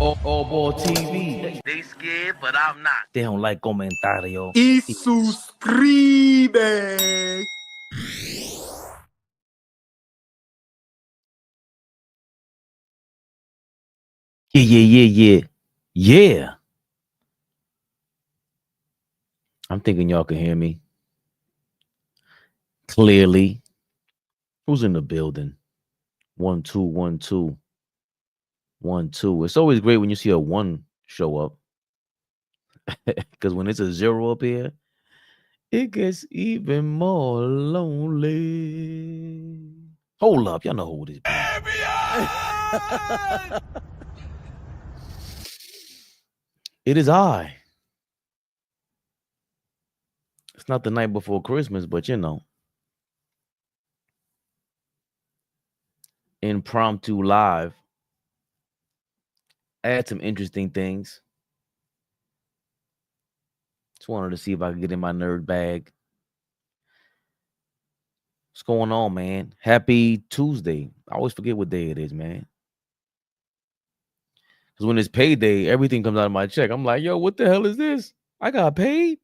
AllBall TV. They scared, but I'm not. They don't like comentario. Y suscribe. Yeah. I'm thinking y'all can hear me clearly. Who's in the building? 1 2 1 2 1 2. It's always great when you see a 1 show up. Because when it's a 0 up here, it gets even more lonely. Hold up, y'all know who it is. It is I. It's not the night before Christmas, but you know. Impromptu live. I had some interesting things. Just wanted to see if I could get in my nerd bag. What's going on, man? Happy Tuesday. I always forget what day it is, man. Because when it's payday, everything comes out of my check. I'm like, yo, what the hell is this? I got paid.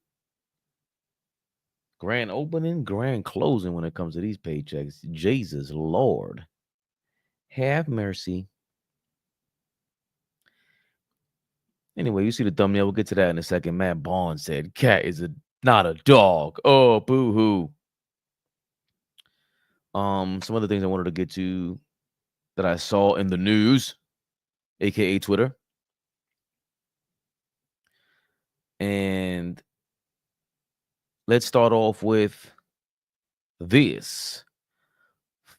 Grand opening, grand closing when it comes to these paychecks. Jesus Lord. Have mercy. Anyway, you see the thumbnail. We'll get to that in a second. Matt Bond said, cat is not a dog. Oh, boo-hoo. Some other things I wanted to get to that I saw in the news, aka Twitter. And let's start off with this.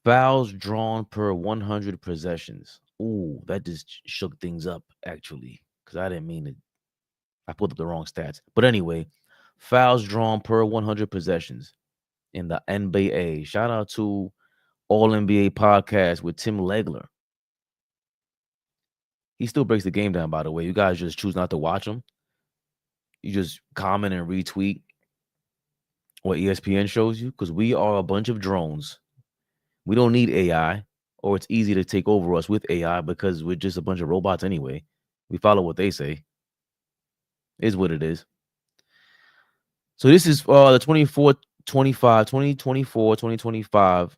Fouls drawn per 100 possessions. Ooh, that just shook things up, actually, because I didn't mean it. I put up the wrong stats. But anyway, fouls drawn per 100 possessions in the NBA. Shout out to All NBA podcast with Tim Legler. He still breaks the game down, by the way. You guys just choose not to watch him. You just comment and retweet what ESPN shows you, because we are a bunch of drones. We don't need AI, or it's easy to take over us with AI because we're just a bunch of robots anyway. We follow what they say. Is what it is. So this is the 2024-2025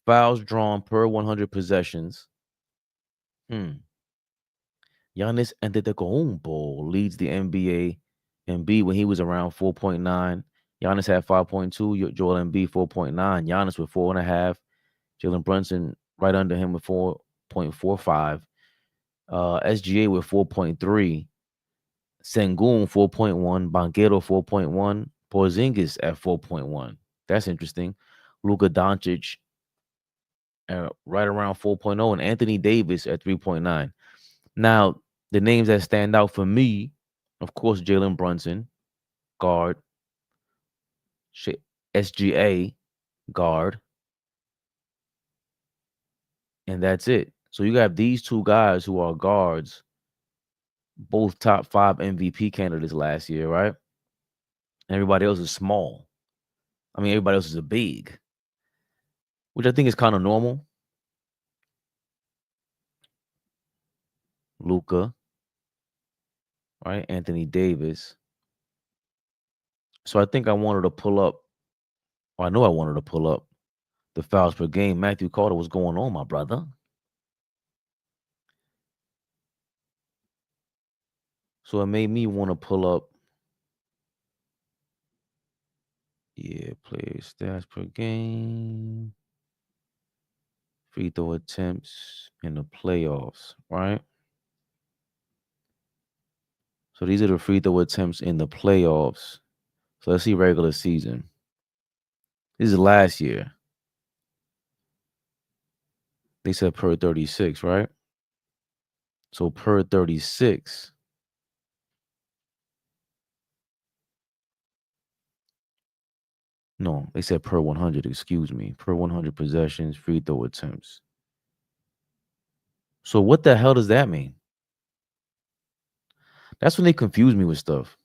fouls drawn per 100 possessions. Giannis Antetokounmpo leads the NBA MB when he was around 4.9. Giannis had 5.2. Joel Embiid 4.9. Giannis with 4.5. Jalen Brunson right under him with 4.45. SGA with 4.3. Sengun 4.1. Banchero 4.1. Porzingis at 4.1. That's interesting. Luka Doncic right around 4.0. And Anthony Davis at 3.9. Now, the names that stand out for me, of course, Jalen Brunson, guard. SGA, guard. And that's it. So you have these two guys who are guards, both top 5 MVP candidates last year, right? Everybody else is small. I mean, everybody else is a big, which I think is kind of normal. Luka, right? Anthony Davis. So I think I wanted to pull up, or I know I wanted to pull up the fouls per game. Matthew Carter, what's going on, my brother? So it made me want to pull up, player stats per game, free throw attempts in the playoffs, right? So these are the free throw attempts in the playoffs. So let's see regular season. This is last year. They said per 36, right? So per 36. No, they said per 100, excuse me. Per 100 possessions, free throw attempts. So what the hell does that mean? That's when they confuse me with stuff.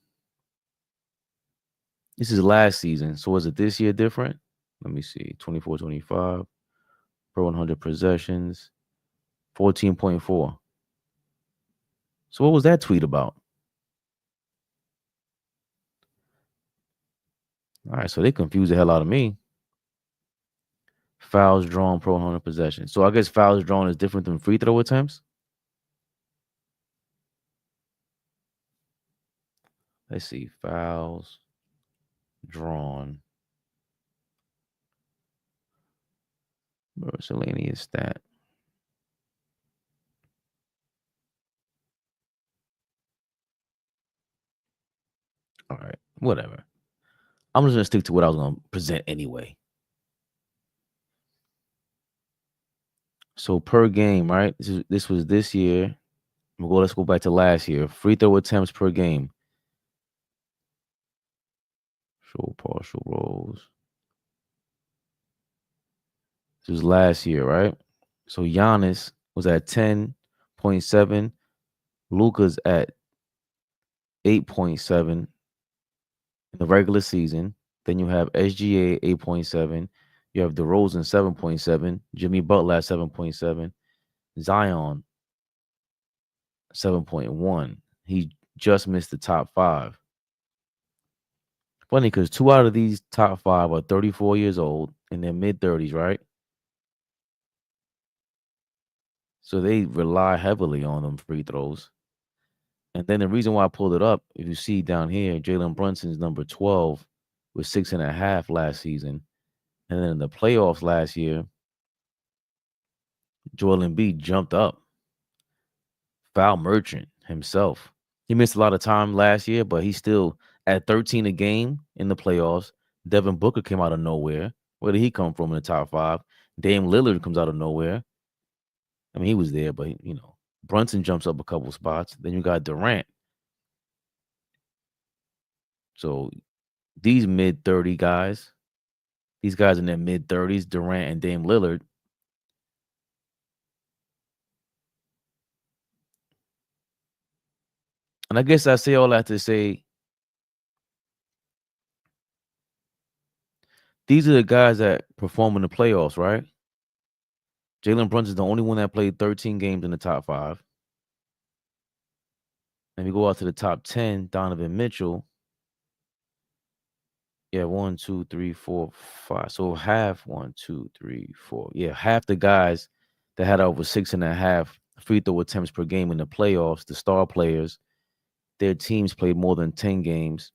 This is last season. So was it this year different? Let me see. 24-25. Per 100 possessions. 14.4. So what was that tweet about? All right, so they confused the hell out of me. Fouls drawn, pro-opponent possession. So I guess fouls drawn is different than free throw attempts. Let's see, fouls drawn. Miscellaneous stat. All right, whatever. I'm just gonna stick to what I was gonna present anyway. So per game, right? This was this year. Let's go back to last year. Free throw attempts per game. Show partial roles. This was last year, right? So Giannis was at 10.7. Luka's at 8.7 in the regular season. Then you have SGA 8.7. You have DeRozan 7.7. Jimmy Butler at 7.7. Zion 7.1. He just missed the top 5. Funny because 2 out of these top 5 are 34 years old in their mid-30s, right? So they rely heavily on them free throws. And then the reason why I pulled it up, if you see down here, Jalen Brunson's number 12 with 6.5 last season. And then in the playoffs last year, Joel Embiid jumped up. Foul merchant himself. He missed a lot of time last year, but he's still at 13 a game in the playoffs. Devin Booker came out of nowhere. Where did he come from in the top 5? Dame Lillard comes out of nowhere. I mean, he was there, but, Brunson jumps up a couple spots. Then you got Durant. So these mid-30 guys, these guys in their mid-30s, Durant and Dame Lillard, and I guess I say all that to say these are the guys that perform in the playoffs, right? Jalen Brunson's the only one that played 13 games in the top 5. And we go out to the top 10, Donovan Mitchell. Yeah, 1, 2, 3, 4, 5. So half 1, 2, 3, 4. Yeah, half the guys that had over 6.5 free throw attempts per game in the playoffs, the star players, their teams played more than 10 games.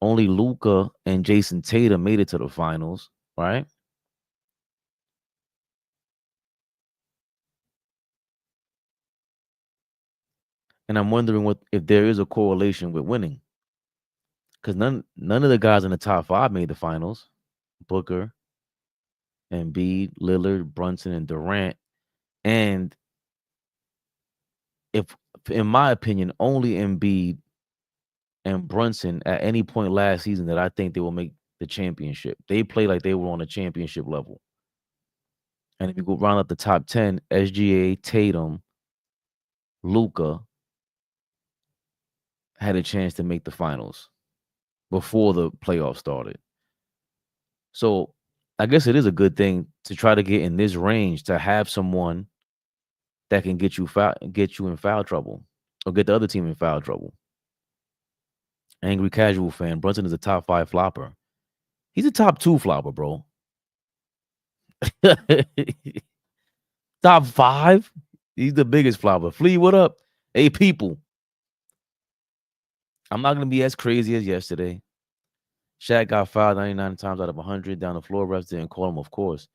Only Luka and Jason Tatum made it to the finals, right? And I'm wondering if there is a correlation with winning. Because none of the guys in the top 5 made the finals. Booker, Embiid, Lillard, Brunson, and Durant. And if, in my opinion, only Embiid and Brunson at any point last season that I think they will make the championship. They play like they were on a championship level. And if you go round up the top 10, SGA, Tatum, Luka had a chance to make the finals before the playoffs started. So I guess it is a good thing to try to get in this range to have someone that can get you in foul trouble or get the other team in foul trouble. Angry casual fan, Brunson is a top 5 flopper. He's a top 2 flopper, bro. Top 5? He's the biggest flopper. Flea, what up? Hey, people. I'm not going to be as crazy as yesterday. Shaq got fouled 99 times out of 100 down the floor. Refs didn't call him, of course.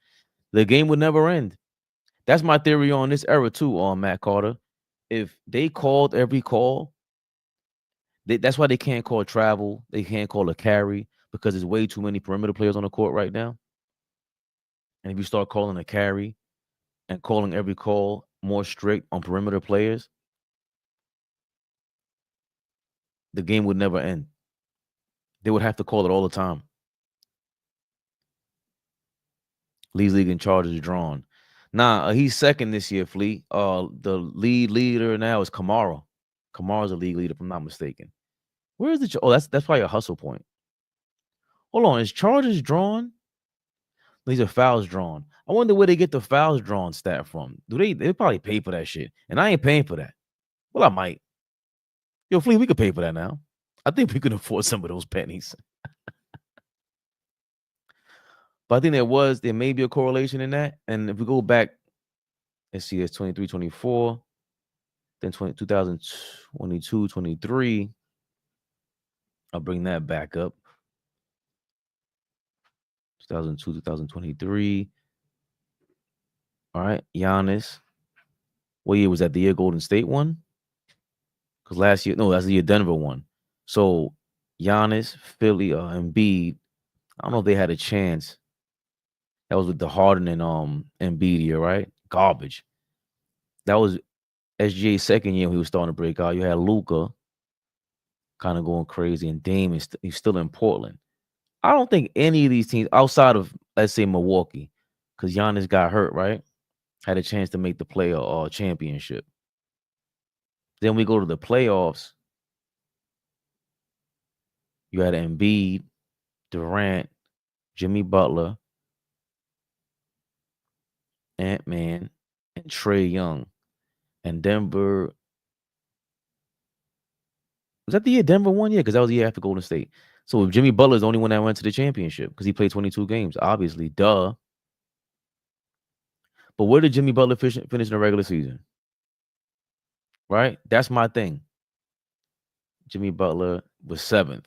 The game would never end. That's my theory on this era, too, on Matt Carter. If they called every call, that's why they can't call travel. They can't call a carry because there's way too many perimeter players on the court right now. And if you start calling a carry and calling every call more strict on perimeter players, the game would never end. They would have to call it all the time. Lee's league in charge is drawn. He's second this year, Flea. The leader now is Kamara. Kamara's a league leader, if I'm not mistaken. Where is the? Oh, that's probably a hustle point. Hold on, is charges drawn? These are fouls drawn. I wonder where they get the fouls drawn stat from. They probably pay for that shit, and I ain't paying for that. Well, I might. Yo, Flea, we could pay for that now. I think we can afford some of those pennies. But I think there may be a correlation in that. And if we go back, let's see, it's 23, 24, then 2022, 23. I'll bring that back up. 2002, 2023. All right, Giannis. What year was that? The year Golden State won? Because last year, no, that's the year Denver won. So Giannis, Philly, Embiid. I don't know if they had a chance. That was with the Harden and Embiid year, right? Garbage. That was SGA's second year when he was starting to break out. You had Luka kind of going crazy, and Dame he's still in Portland. I don't think any of these teams outside of, let's say, Milwaukee, because Giannis got hurt, right? Had a chance to make the play or championship. Then we go to the playoffs. You had Embiid, Durant, Jimmy Butler, Ant-Man, and Trae Young. And Denver. Was that the year Denver won? Yeah, because that was the year after Golden State. So Jimmy Butler's the only one that went to the championship because he played 22 games, obviously. Duh. But where did Jimmy Butler finish in the regular season? Right? That's my thing. Jimmy Butler was 7th.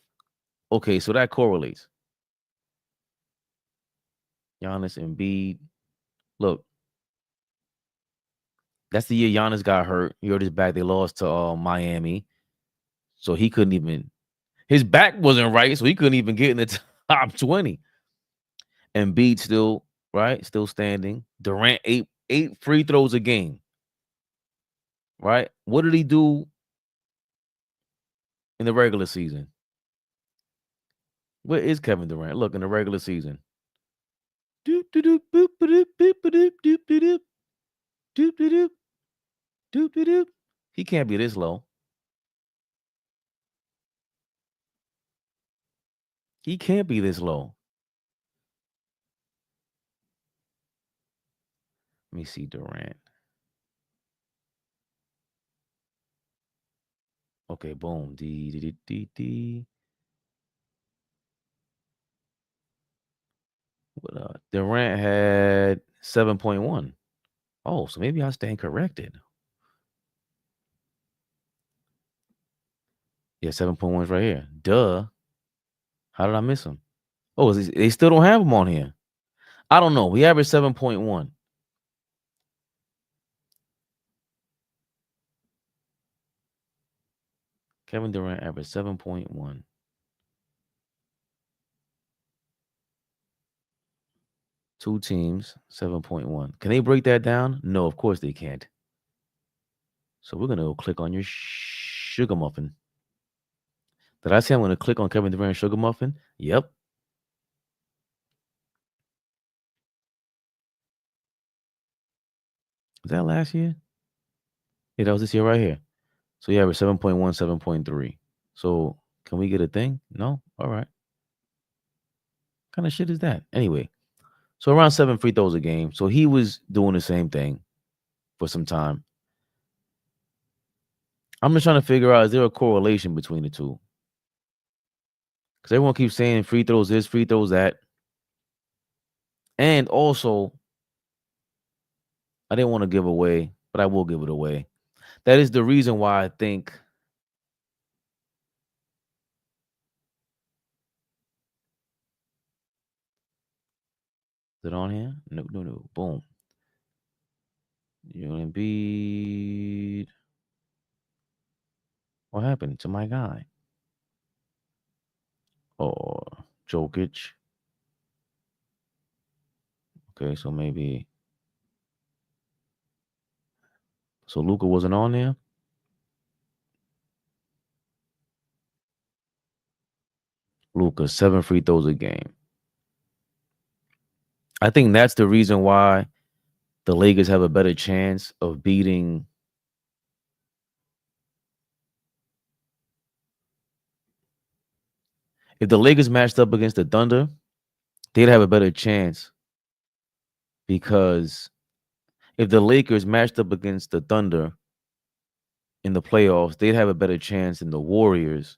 Okay, so that correlates. Giannis, Embiid. Look, that's the year Giannis got hurt. He hurt his back. They lost to Miami. So he couldn't even, his back wasn't right, so he couldn't even get in the top 20. Embiid still, right? Still standing. Durant, eight free throws a game. Right? What did he do in the regular season? Where is Kevin Durant? Look, in the regular season. Doop doop boop doop doop doop doop doop doop doop doop doop. He can't be this low. He can't be this low. Let me see Durant. Okay, boom. D. What Durant had 7.1. Oh, so maybe I stand corrected. Yeah, 7.1 is right here. Duh. How did I miss him? Oh, they still don't have him on here. I don't know. We averaged 7.1. Kevin Durant averaged 7.1. Two teams, 7.1. Can they break that down? No, of course they can't. So we're going to go click on your sugar muffin. Did I say I'm going to click on Kevin Durant sugar muffin? Yep. Was that last year? Yeah, that was this year right here. So yeah, we're 7.1, 7.3. So can we get a thing? No? All right. What kind of shit is that? Anyway, so around 7 free throws a game. So he was doing the same thing for some time. I'm just trying to figure out, is there a correlation between the two? Because everyone keeps saying free throws this, free throws that. And also, I didn't want to give away, but I will give it away. That is the reason why I think is it on here? No. Boom. Embiid. What happened to my guy? Or Jokic. Okay, so maybe. So Luka wasn't on there? Luka, 7 free throws a game. I think that's the reason why the Lakers have a better chance of beating. If the Lakers matched up against the Thunder, they'd have a better chance, because if the Lakers matched up against the Thunder in the playoffs, they'd have a better chance than the Warriors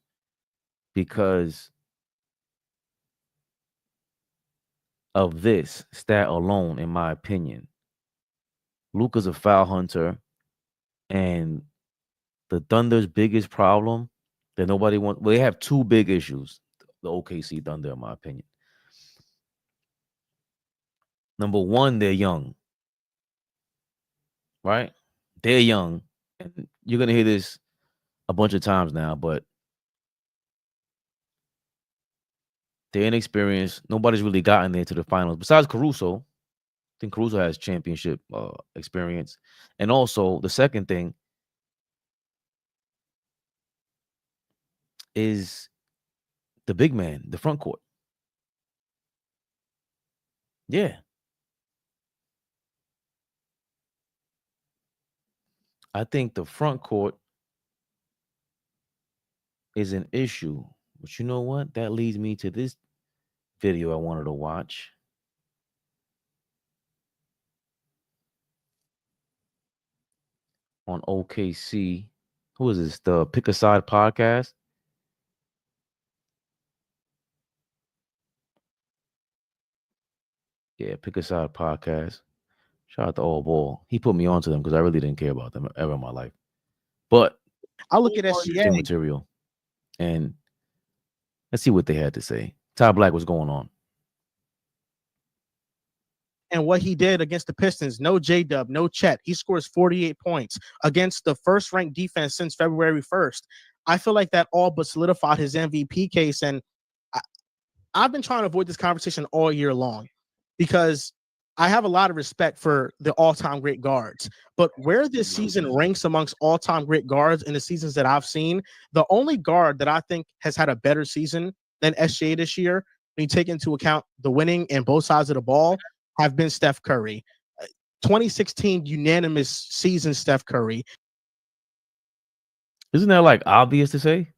because of this stat alone, in my opinion. Luka's a foul hunter, and the Thunder's biggest problem that nobody wants. Well, they have two big issues. The OKC Thunder, in my opinion. Number one, they're young, right? They're young, and you're gonna hear this a bunch of times now, but they're inexperienced. Nobody's really gotten there to the finals besides Caruso. I think Caruso has championship experience, and also the second thing is the big man, the front court. Yeah, I think the front court is an issue. But you know what? That leads me to this video I wanted to watch. On OKC. Who is this? The Pickaside podcast? Yeah, Pickaside podcast. Shout out to AllBall. He put me onto them because I really didn't care about them ever in my life. But I look at SGA material, and let's see what they had to say. Ty Black, what's going on? and what he did against the Pistons. No J-Dub, no Chet. He scores 48 points against the first-ranked defense since February 1st. I feel like that all but solidified his MVP case, and I've been trying to avoid this conversation all year long because I have a lot of respect for the all-time great guards. But where this season ranks amongst all-time great guards in the seasons that I've seen, the only guard that I think has had a better season than SGA this year, when you take into account the winning and both sides of the ball, have been Steph Curry. 2016 unanimous season Steph Curry. Isn't that like obvious to say?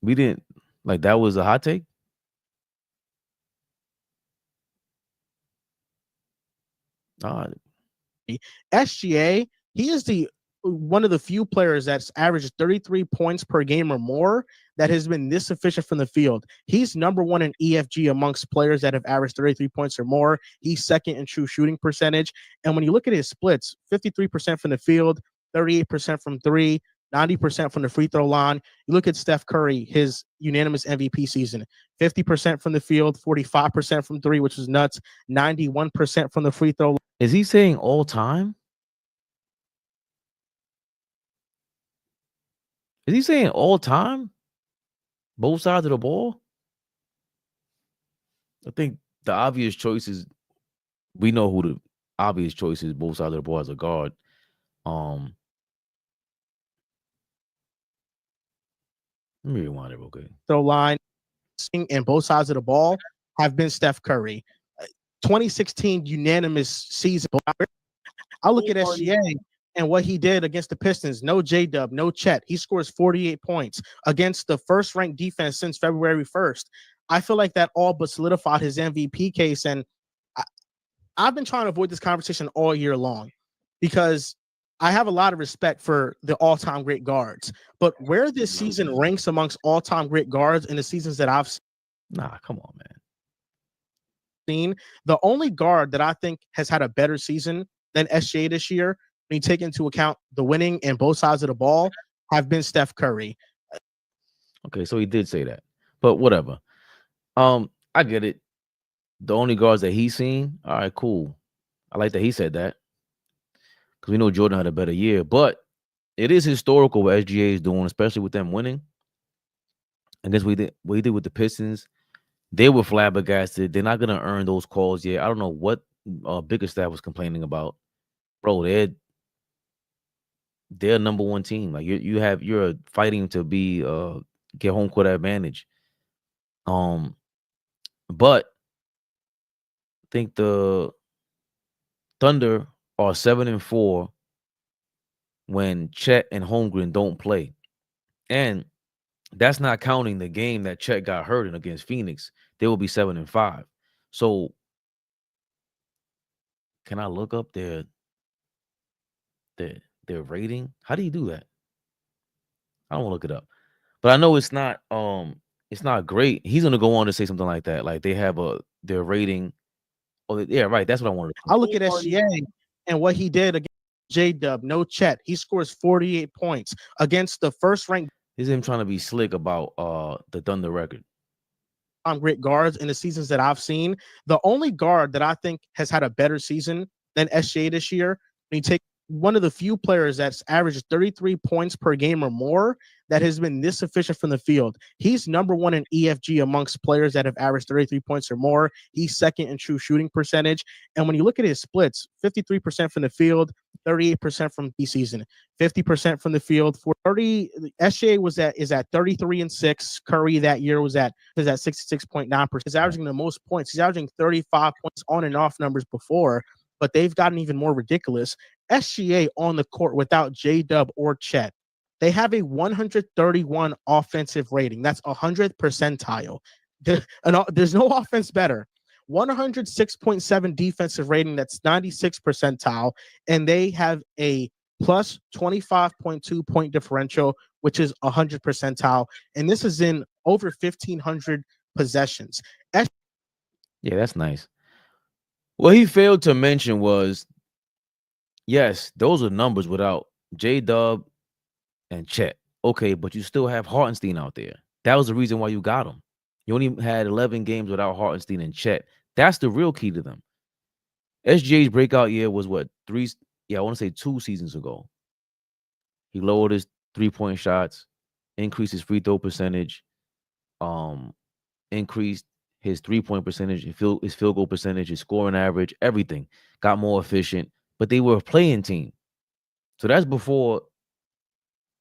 We didn't like that was a hot take. SGA, he is the one of the few players that's averaged 33 points per game or more that has been this efficient from the field. He's number one in EFG amongst players that have averaged 33 points or more. He's second in true shooting percentage. And when you look at his splits, 53% from the field, 38% from three, 90% from the free throw line. You look at Steph Curry, his unanimous MVP season, 50% from the field, 45% from three, which is nuts, 91% from the free throw line. Is he saying all time? Is he saying all time? Both sides of the ball? I think the obvious choice is we know who the obvious choice is both sides of the ball as a guard. Let me rewind it real quick. Throw line and both sides of the ball have been Steph Curry. 2016 unanimous season. I look at SGA and what he did against the Pistons. No J-Dub, no Chet. He scores 48 points against the first-ranked defense since February 1st. I feel like that all but solidified his MVP case, and I've been trying to avoid this conversation all year long because I have a lot of respect for the all-time great guards. But where this season ranks amongst all-time great guards in the seasons that I've seen, nah, come on, man. The only guard that I think has had a better season than SGA this year, when you take into account the winning and both sides of the ball, have been Steph Curry. Okay, so he did say that, but whatever. I get it. The only guards that he's seen, all right, cool. I like that he said that because we know Jordan had a better year, but it is historical what SGA is doing, especially with them winning. I guess what he did with the Pistons. They were flabbergasted. They're not gonna earn those calls yet. I don't know what Bickerstaff was complaining about, bro. They're number one team. Like you're fighting to be get home court advantage. But I think the Thunder are 7-4 when Chet and Holmgren don't play, and that's not counting the game that Chet got hurt in against Phoenix. They will be 7-5. So, can I look up their their rating. How do you do that? I don't want to look it up, but I know it's not great. He's gonna go on to say something like that, like they have their rating. Oh yeah, right. That's what I wanted to I know. look at SGA and what he did against J-Dub, no Chet. He scores 48 points against the first ranked Is him trying to be slick about the Thunder record. great guards in the seasons that I've seen. The only guard that I think has had a better season than SGA this year, when you take one of the few players that's averaged 33 points per game or more that has been this efficient from the field. He's number one in EFG amongst players that have averaged 33 points or more. He's second in true shooting percentage. And when you look at his splits, 53% from the field, 38% from the season, 50% from the field. For 30, SGA is at 33-6. Curry that year was at 66.9%. He's averaging the most points. He's averaging 35 points on and off numbers before, but they've gotten even more ridiculous. SGA on the court without J-Dub or Chet, they have a 131 offensive rating. That's 100th percentile. There's no offense better. 106.7 defensive rating. That's 96 percentile. And they have a plus 25.2 point differential, which is 100 percentile. And this is in over 1,500 possessions. Yeah, that's nice. What he failed to mention was, yes, those are numbers without J-Dub and Chet. Okay, but you still have Hartenstein out there. That was the reason why you got him. You only had 11 games without Hartenstein and Chet. That's the real key to them. SGA's breakout year was what, I want to say 2 seasons ago. He lowered his 3-point shots, increased his free throw percentage, increased his 3-point percentage, his field goal percentage, his scoring average, everything got more efficient. But they were a playing team. So that's before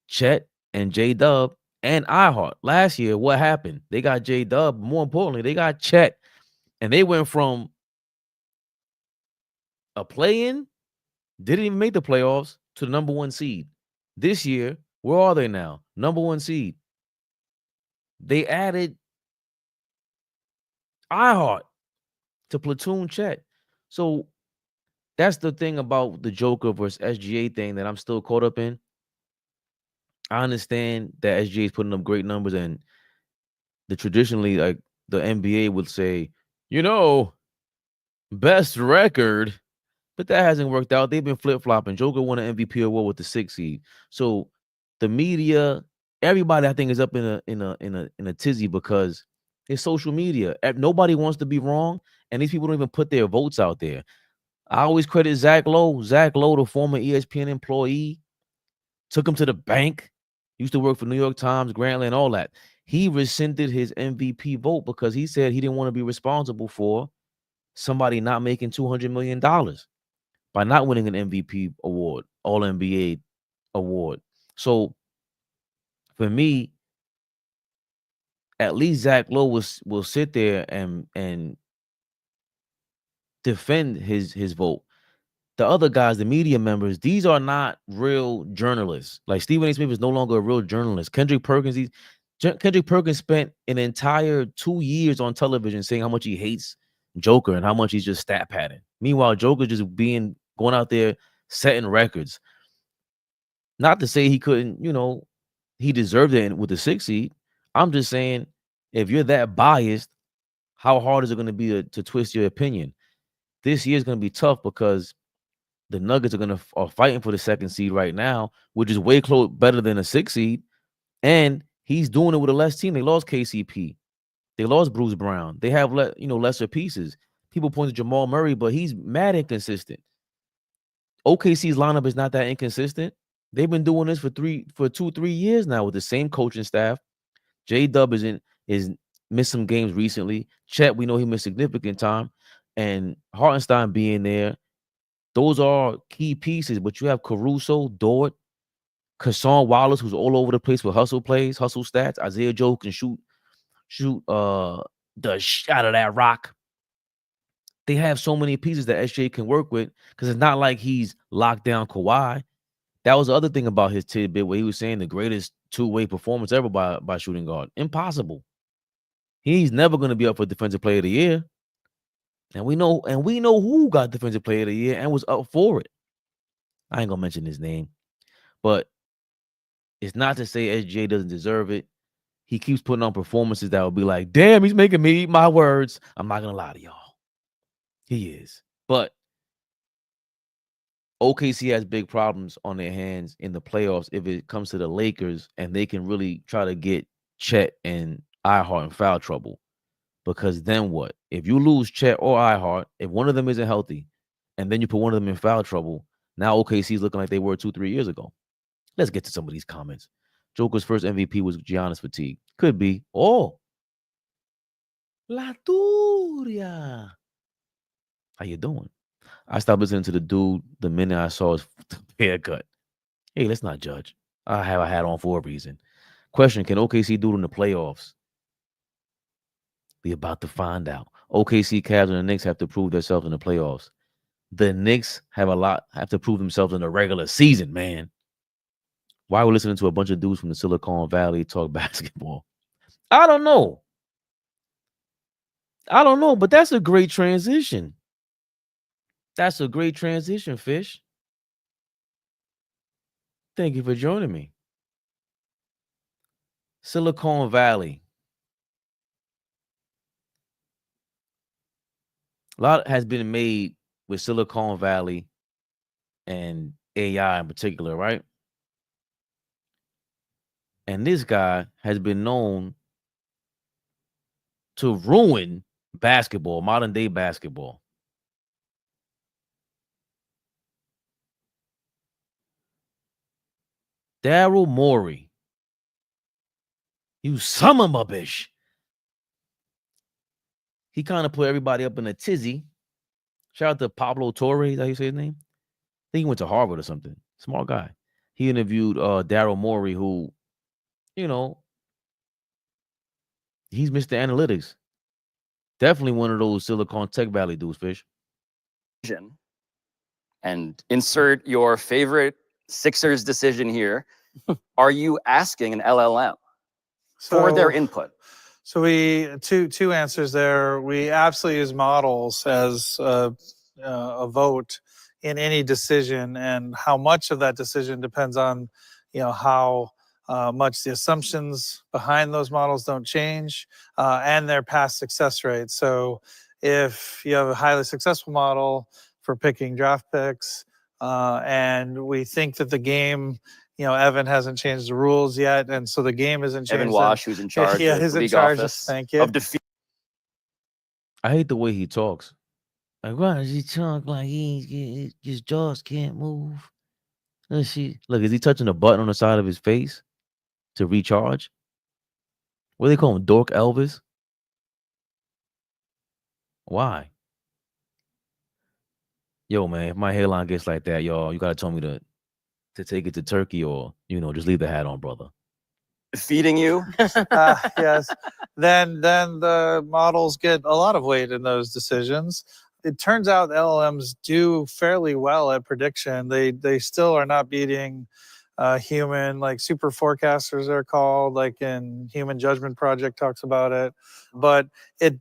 Chet and J-Dub and iHeart. Last year, what happened? They got J-Dub. More importantly, they got Chet. And they went from a play-in, didn't even make the playoffs, to the number 1 seed. This year, where are they now? Number 1 seed. They added iHeart to platoon Chet. So that's the thing about the Joker versus SGA thing that I'm still caught up in. I understand that SGA is putting up great numbers, and traditionally, like the NBA would say, best record, but that hasn't worked out. They've been flip-flopping. Joker won an MVP award with the 6th seed. So the media, everybody I think is up in a tizzy because it's social media. Nobody wants to be wrong, and these people don't even put their votes out there. I always credit Zach Lowe. Zach Lowe, the former ESPN employee, took him to the bank. Used to work for New York Times, Grantland, and all that. He rescinded his MVP vote because he said he didn't want to be responsible for somebody not making $200 million by not winning an MVP award, All-NBA award. So for me, at least Zach Lowe will sit there and defend his vote. The other guys, the media members, these are not real journalists. Like Stephen A. Smith is no longer a real journalist. Kendrick Perkins spent an entire 2 years on television saying how much he hates Joker and how much he's just stat padding. Meanwhile, Joker just going out there setting records. Not to say he couldn't, he deserved it with the 6th seed. I'm just saying, if you're that biased, how hard is it going to be to twist your opinion? This year is going to be tough because the Nuggets are fighting for the 2nd seed right now, which is way better than a 6th seed. And he's doing it with a less team. They lost KCP. They lost Bruce Brown. They have lesser pieces. People point to Jamal Murray, but he's mad inconsistent. OKC's lineup is not that inconsistent. They've been doing this for 2-3 years now with the same coaching staff. J-Dub is missed some games recently. Chet, we know he missed significant time. And Hartenstein being there, those are key pieces. But you have Caruso, Dort, Kasson Wallace, who's all over the place with hustle plays, hustle stats. Isaiah Joe can shoot the shot of that rock. They have so many pieces that SJ can work with because it's not like he's locked down Kawhi. That was the other thing about his tidbit where he was saying the greatest two-way performance ever by shooting guard. Impossible. He's never going to be up for Defensive Player of the Year. And we know who got Defensive Player of the Year and was up for it. I ain't gonna mention his name, but it's not to say SJ doesn't deserve it. He keeps putting on performances that will be like, damn, he's making me eat my words. I'm not gonna lie to y'all. He is. But OKC has big problems on their hands in the playoffs if it comes to the Lakers, and they can really try to get Chet and iHeart in foul trouble. Because then what? If you lose Chet or iHeart, if one of them isn't healthy, and then you put one of them in foul trouble, now OKC is looking like they were 2-3 years ago. Let's get to some of these comments. Joker's first MVP was Giannis fatigue. Could be. Oh, La Turia. How you doing? I stopped listening to the dude the minute I saw his haircut. Hey, let's not judge. I have a hat on for a reason. Question: can OKC do it in the playoffs? We about to find out. OKC, Cavs, and the Knicks have to prove themselves in the playoffs. The Knicks have to prove themselves in the regular season, man. Why are we listening to a bunch of dudes from the Silicon Valley talk basketball? I don't know. But that's a great transition. That's a great transition, Fish. Thank you for joining me. Silicon Valley. A lot has been made with Silicon Valley and AI in particular, right? And this guy has been known to ruin basketball, modern day basketball. Daryl Morey. You son of a bitch. He kind of put everybody up in a tizzy. Shout out to Pablo Torre. Is that how you say his name? I think he went to Harvard or something. Smart guy. He interviewed Daryl Morey, who, you know, he's Mr. Analytics. Definitely one of those Silicon Tech Valley dudes, Fish. And insert your favorite Sixers decision here. Are you asking an LLM for their input? So we two answers there. We absolutely use models as a vote in any decision, and how much of that decision depends on, how much the assumptions behind those models don't change, and their past success rate. So if you have a highly successful model for picking draft picks, and we think that the game, Evan hasn't changed the rules yet, and so the game isn't changed. Evan Wash, who's in charge yeah, of he's the in league charge. office Thank you. of defeat. I hate the way he talks. Like, why does he talk like his jaws can't move? Look, is he touching a button on the side of his face to recharge? What do they call him? Dork Elvis? Why? Yo, man, if my hairline gets like that, y'all, you gotta tell me to take it to Turkey, or just leave the hat on, brother. Feeding you? Yes. Then the models get a lot of weight in those decisions. It turns out LLMs do fairly well at prediction. They still are not beating human, like super forecasters are called, like in Human Judgment Project talks about it. But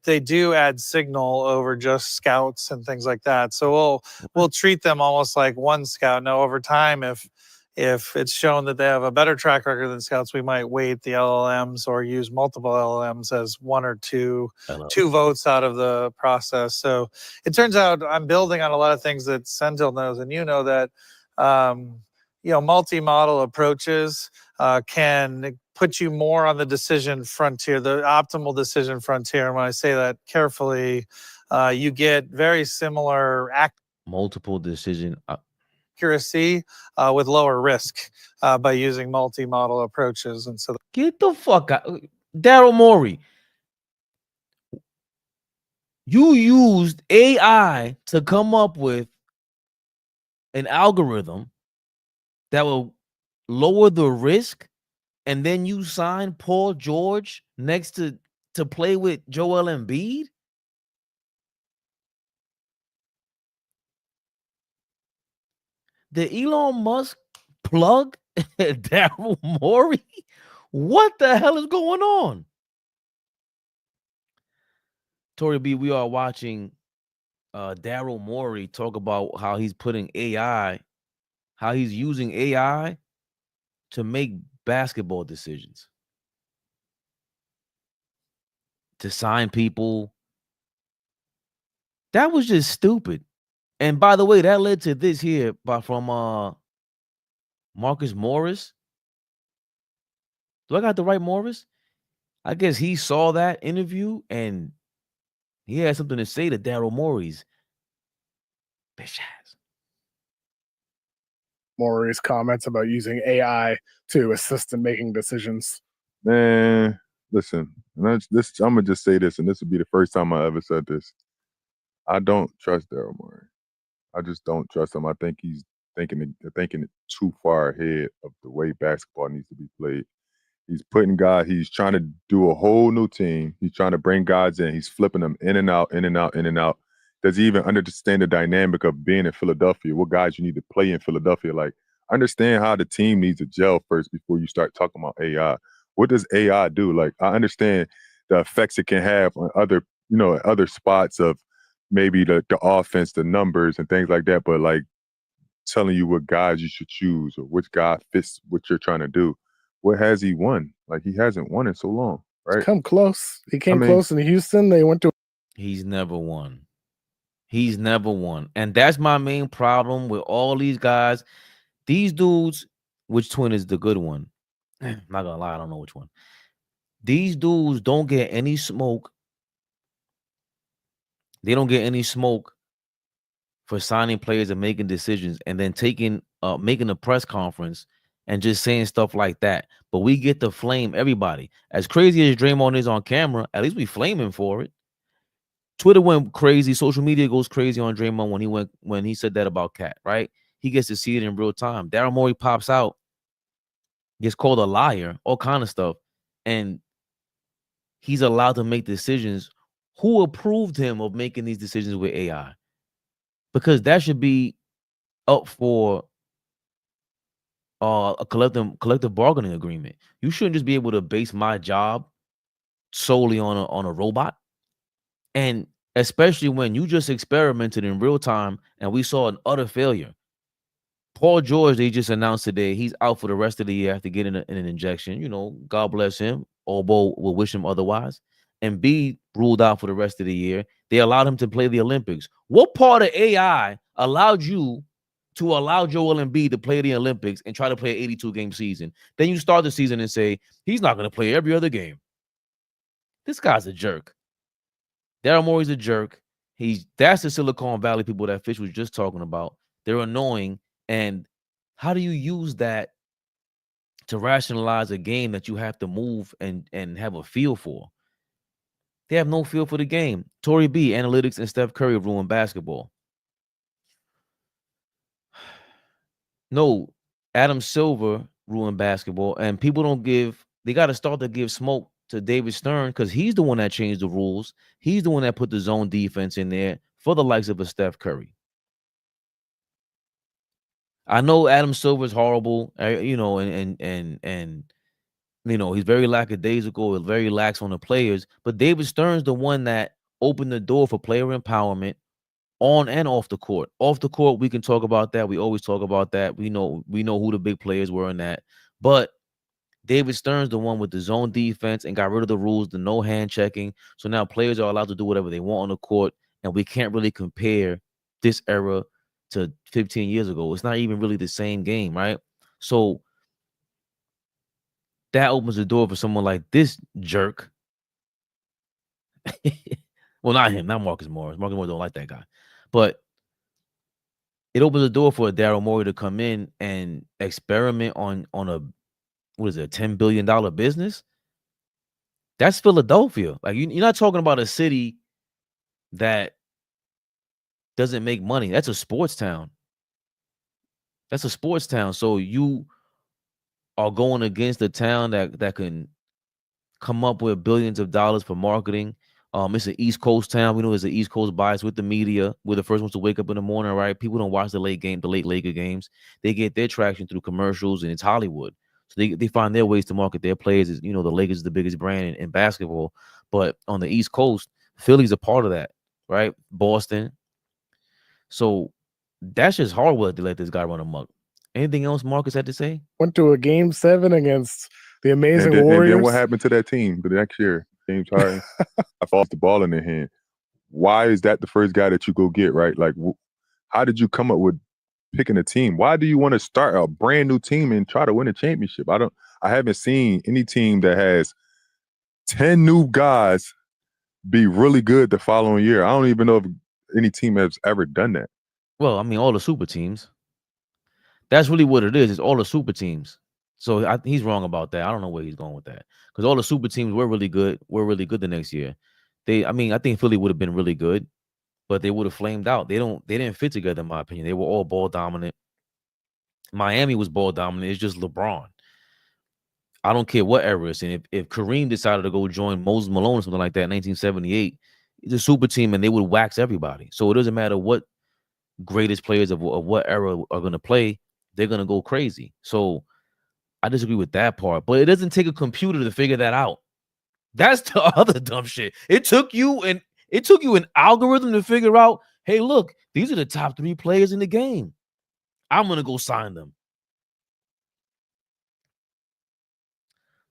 they do add signal over just scouts and things like that. So we'll treat them almost like one scout. Now over time, if it's shown that they have a better track record than scouts, we might weight the LLMs or use multiple LLMs as one or two votes out of the process. So it turns out I'm building on a lot of things that Sentinel knows, and that multi-model approaches can put you more on the decision frontier, the optimal decision frontier. And when I say that carefully, you get very similar multiple decision accuracy with lower risk by using multi-model approaches. And so get the fuck out. Daryl Morey, you used AI to come up with an algorithm that will lower the risk, and then you sign Paul George next to play with Joel Embiid? Did Elon Musk plug Daryl Morey? What the hell is going on? Tori B, we are watching Daryl Morey talk about how he's putting AI, how he's using AI to make basketball decisions, to sign people. That was just stupid. And by the way, that led to this here from Marcus Morris. Do I got the right Morris? I guess he saw that interview and he had something to say to Daryl Morey's bitch ass. Morey's comments about using AI to assist in making decisions. Man, listen, I'm gonna just say this, and this will be the first time I ever said this. I don't trust Daryl Morey. I just don't trust him. I think he's thinking it too far ahead of the way basketball needs to be played. He's putting guys, he's trying to do a whole new team. He's trying to bring guys in. He's flipping them in and out, in and out, in and out. Does he even understand the dynamic of being in Philadelphia? What guys you need to play in Philadelphia? Like, understand how the team needs to gel first before you start talking about AI. What does AI do? Like, I understand the effects it can have on other, other spots of maybe the offense, the numbers and things like that, but like telling you what guys you should choose or which guy fits what you're trying to do. What has he won? Like, he hasn't won in so long, right? He's come close. He came close in Houston. They went to. He's never won. He's never won. And that's my main problem with all these guys. These dudes, which twin is the good one? I'm not gonna lie, I don't know which one. These dudes don't get any smoke. They don't get any smoke for signing players and making decisions and then making a press conference and just saying stuff like that. But we get to flame everybody. As crazy as Draymond is on camera, at least we flame him for it. Twitter went crazy. Social media goes crazy on Draymond when he said that about Cat, right? He gets to see it in real time. Daryl Morey pops out, gets called a liar, all kind of stuff. And he's allowed to make decisions. Who approved him of making these decisions with AI? Because that should be up for a collective bargaining agreement. You shouldn't just be able to base my job solely on a robot. And especially when you just experimented in real time and we saw an utter failure. Paul George, they just announced today he's out for the rest of the year after getting an injection. God bless him. Although we'll wish him otherwise. And B ruled out for the rest of the year. They allowed him to play the Olympics. What part of AI allowed you to allow Joel Embiid to play the Olympics and try to play an 82-game season? Then you start the season and say, he's not going to play every other game. This guy's a jerk. Daryl Morey's a jerk. That's the Silicon Valley people that Fish was just talking about. They're annoying. And how do you use that to rationalize a game that you have to move and have a feel for? They have no feel for the game. Tory B, analytics, and Steph Curry ruined basketball. No, Adam Silver ruined basketball. And people they got to start to give smoke to David Stern because he's the one that changed the rules. He's the one that put the zone defense in there for the likes of a Steph Curry. I know Adam Silver's horrible, and he's very lackadaisical, very lax on the players. But David Stern's the one that opened the door for player empowerment on and off the court. Off the court, we can talk about that. We always talk about that. We know who the big players were in that. But David Stern's the one with the zone defense and got rid of the rules, the no hand checking. So now players are allowed to do whatever they want on the court, and we can't really compare this era to 15 years ago. It's not even really the same game, right? So that opens the door for someone like this jerk. Well, not him, not Marcus Morris. Marcus Morris don't like that guy. But it opens the door for Daryl Morey to come in and experiment on a $10 billion business? That's Philadelphia. Like, you're not talking about a city that doesn't make money. That's a sports town. That's a sports town. So you are going against a town that can come up with billions of dollars for marketing. It's an East Coast town. We know there's an East Coast bias with the media. We're the first ones to wake up in the morning, right? People don't watch the late Laker games. They get their traction through commercials, and it's Hollywood. So they find their ways to market their players. The Lakers is the biggest brand in basketball. But on the East Coast, Philly's a part of that, right? Boston. So that's just hard work to let this guy run amok. Anything else Marcus had to say? Went to a game 7 against the amazing And Warriors. then what happened to that team the next year? James Harden, I lost the ball in their hand. Why is that the first guy that you go get, right? Like, how did you come up with picking a team? Why do you want to start a brand new team and try to win a championship? I haven't seen any team that has 10 new guys be really good the following year. I don't even know if any team has ever done that. Well, I mean, all the super teams. That's really what it is. It's all the super teams. So he's wrong about that. I don't know where he's going with that. Because all the super teams were really good. The next year. I think Philly would have been really good, but they would have flamed out. They didn't fit together, in my opinion. They were all ball dominant. Miami was ball dominant. It's just LeBron. I don't care what era it's in. If Kareem decided to go join Moses Malone or something like that in 1978, it's a super team and they would wax everybody. So it doesn't matter what greatest players of what era are going to play, they're going to go crazy. So I disagree with that part, but it doesn't take a computer to figure that out. That's the other dumb shit. It took you an algorithm to figure out, hey, look, these are the top 3 players in the game. I'm going to go sign them.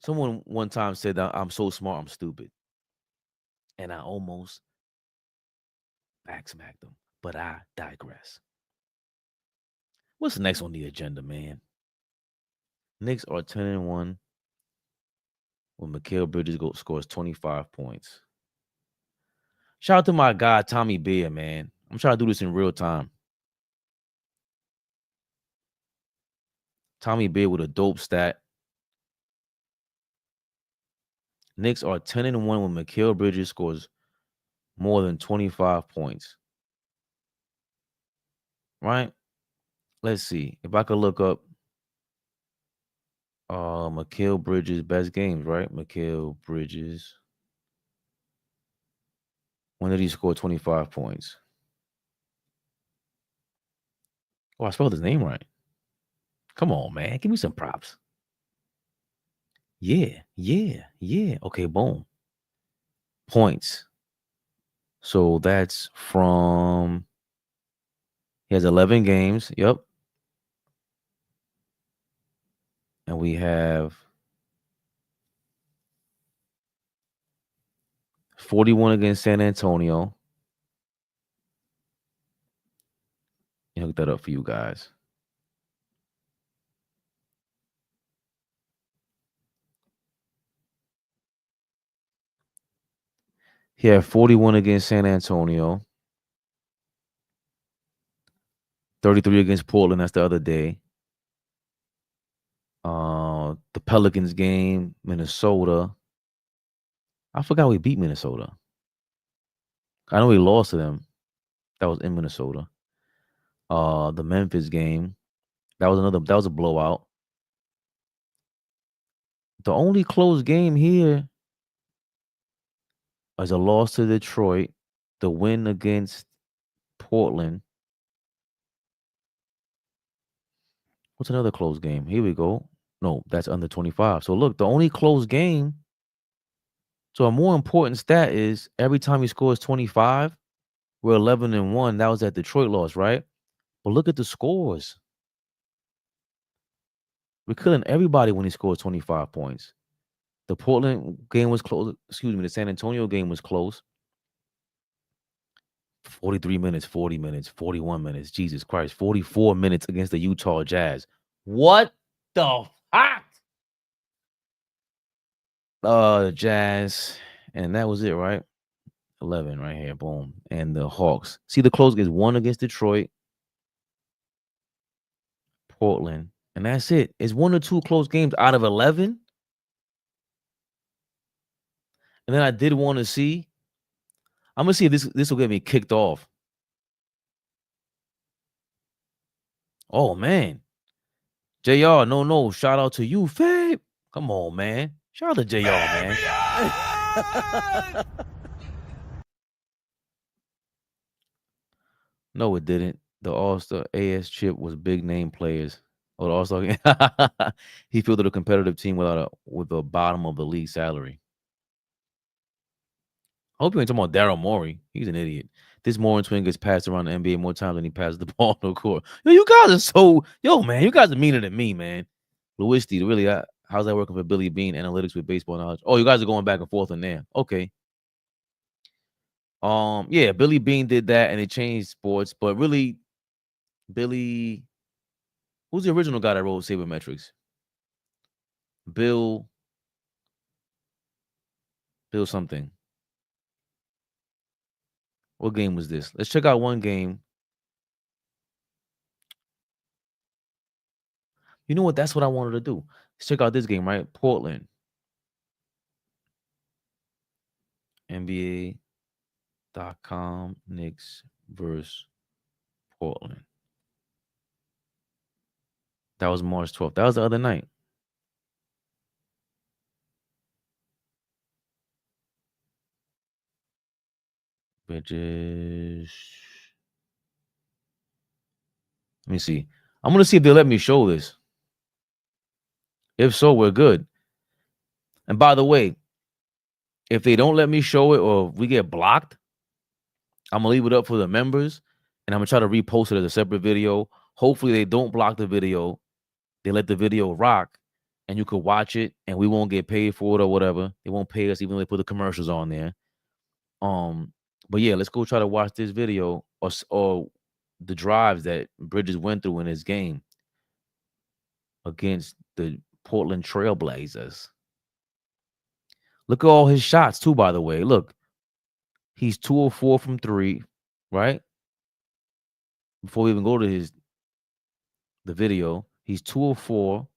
Someone one time said that I'm so smart, I'm stupid. And I almost backsmacked them, but I digress. What's next on the agenda, man? Knicks are 10-1 when Mikal Bridges scores 25 points. Shout out to my guy, Tommy Beer, man. I'm trying to do this in real time. Tommy Beer with a dope stat. Knicks are 10-1 when Mikal Bridges scores more than 25 points. Right? Let's see. If I could look up Mikal Bridges' best games, right? Mikal Bridges. When did he score 25 points? Oh, I spelled his name right. Come on, man. Give me some props. Yeah. Okay, boom. Points. So that's from, he has 11 games. Yep. And we have 41 against San Antonio. I'll hook that up for you guys. He had 41 against San Antonio. 33 against Portland. That's the other day. The Pelicans game, Minnesota. I forgot we beat Minnesota. I know we lost to them. That was in Minnesota. The Memphis game. That was a blowout. The only close game here is a loss to Detroit, the win against Portland. What's another close game? Here we go. No, that's under 25. So look, the only close game. So a more important stat is every time he scores 25, we're 11-1. That was that Detroit loss, right? But look at the scores. We're killing everybody when he scores 25 points. The Portland game was close. Excuse me, the San Antonio game was close. 43 minutes, 40 minutes, 41 minutes. Jesus Christ. 44 minutes against the Utah Jazz. What the fuck? The Jazz. And that was it, right? 11 right here. Boom. And the Hawks. See, the close games, 1 against Detroit, Portland. And that's it. It's 1 or 2 close games out of 11. And then I did want to see. I'm going to see if this will get me kicked off. Oh, man. JR, no. Shout out to you, Fab. Come on, man. Shout out to JR, man. No, it didn't. The All-Star AS chip was big name players. Oh, the All-Star game. He fielded a competitive team with a bottom of the league salary. I hope you ain't talking about Daryl Morey. He's an idiot. This Morey twin gets passed around the NBA more times than he passes the ball on the court. Yo, you guys are so man. You guys are meaner than me, man. Lewisty, really, how's that working for Billy Bean analytics with baseball knowledge? Oh, you guys are going back and forth on there. Okay. Yeah, Billy Bean did that and it changed sports, but really, Billy, who's the original guy that wrote Sabermetrics? Bill something. What game was this? Let's check out one game. You know what? That's what I wanted to do. Let's check out this game, right? Portland. NBA.com Knicks versus Portland. That was March 12th. That was the other night. Bridges. Let me see. I'm going to see if they'll let me show this. If so, we're good. And by the way, if they don't let me show it or if we get blocked, I'm going to leave it up for the members and I'm going to try to repost it as a separate video. Hopefully they don't block the video. They let the video rock and you could watch it and we won't get paid for it or whatever. They won't pay us even though they put the commercials on there. But yeah, let's go try to watch this video or the drives that Bridges went through in his game against the Portland Trailblazers. Look at all his shots too, by the way. Look, he's 2 of 4 from 3, right? Before we even go to the video, he's 2 of 4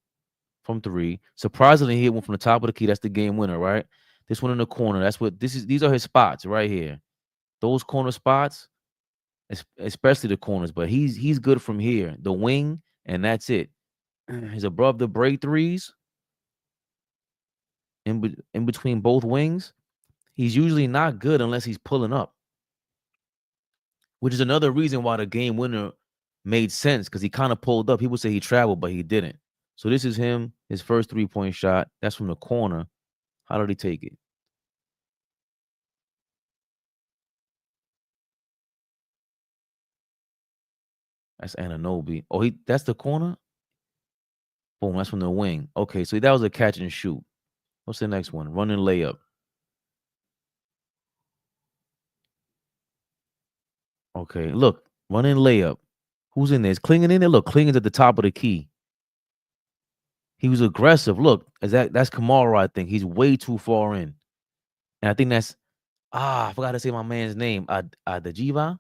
from 3. Surprisingly, he hit one from the top of the key. That's the game winner, right? This one in the corner. That's what this is. These are his spots right here. Those corner spots, especially the corners, but he's good from here. The wing, and that's it. He's above the break threes. In between both wings, he's usually not good unless he's pulling up, which is another reason why the game winner made sense because he kind of pulled up. People say he traveled, but he didn't. So this is him, his first 3-point shot. That's from the corner. How did he take it? That's Anunoby. Oh, that's the corner? Boom, that's from the wing. Okay, so that was a catch and shoot. What's the next one? Running layup. Okay, look, running layup. Who's in there? Is Klingon in there? Look, Klingon's at the top of the key. He was aggressive. Look, that's Kamara, I think. He's way too far in. And I think that's, I forgot to say my man's name. Adajiva.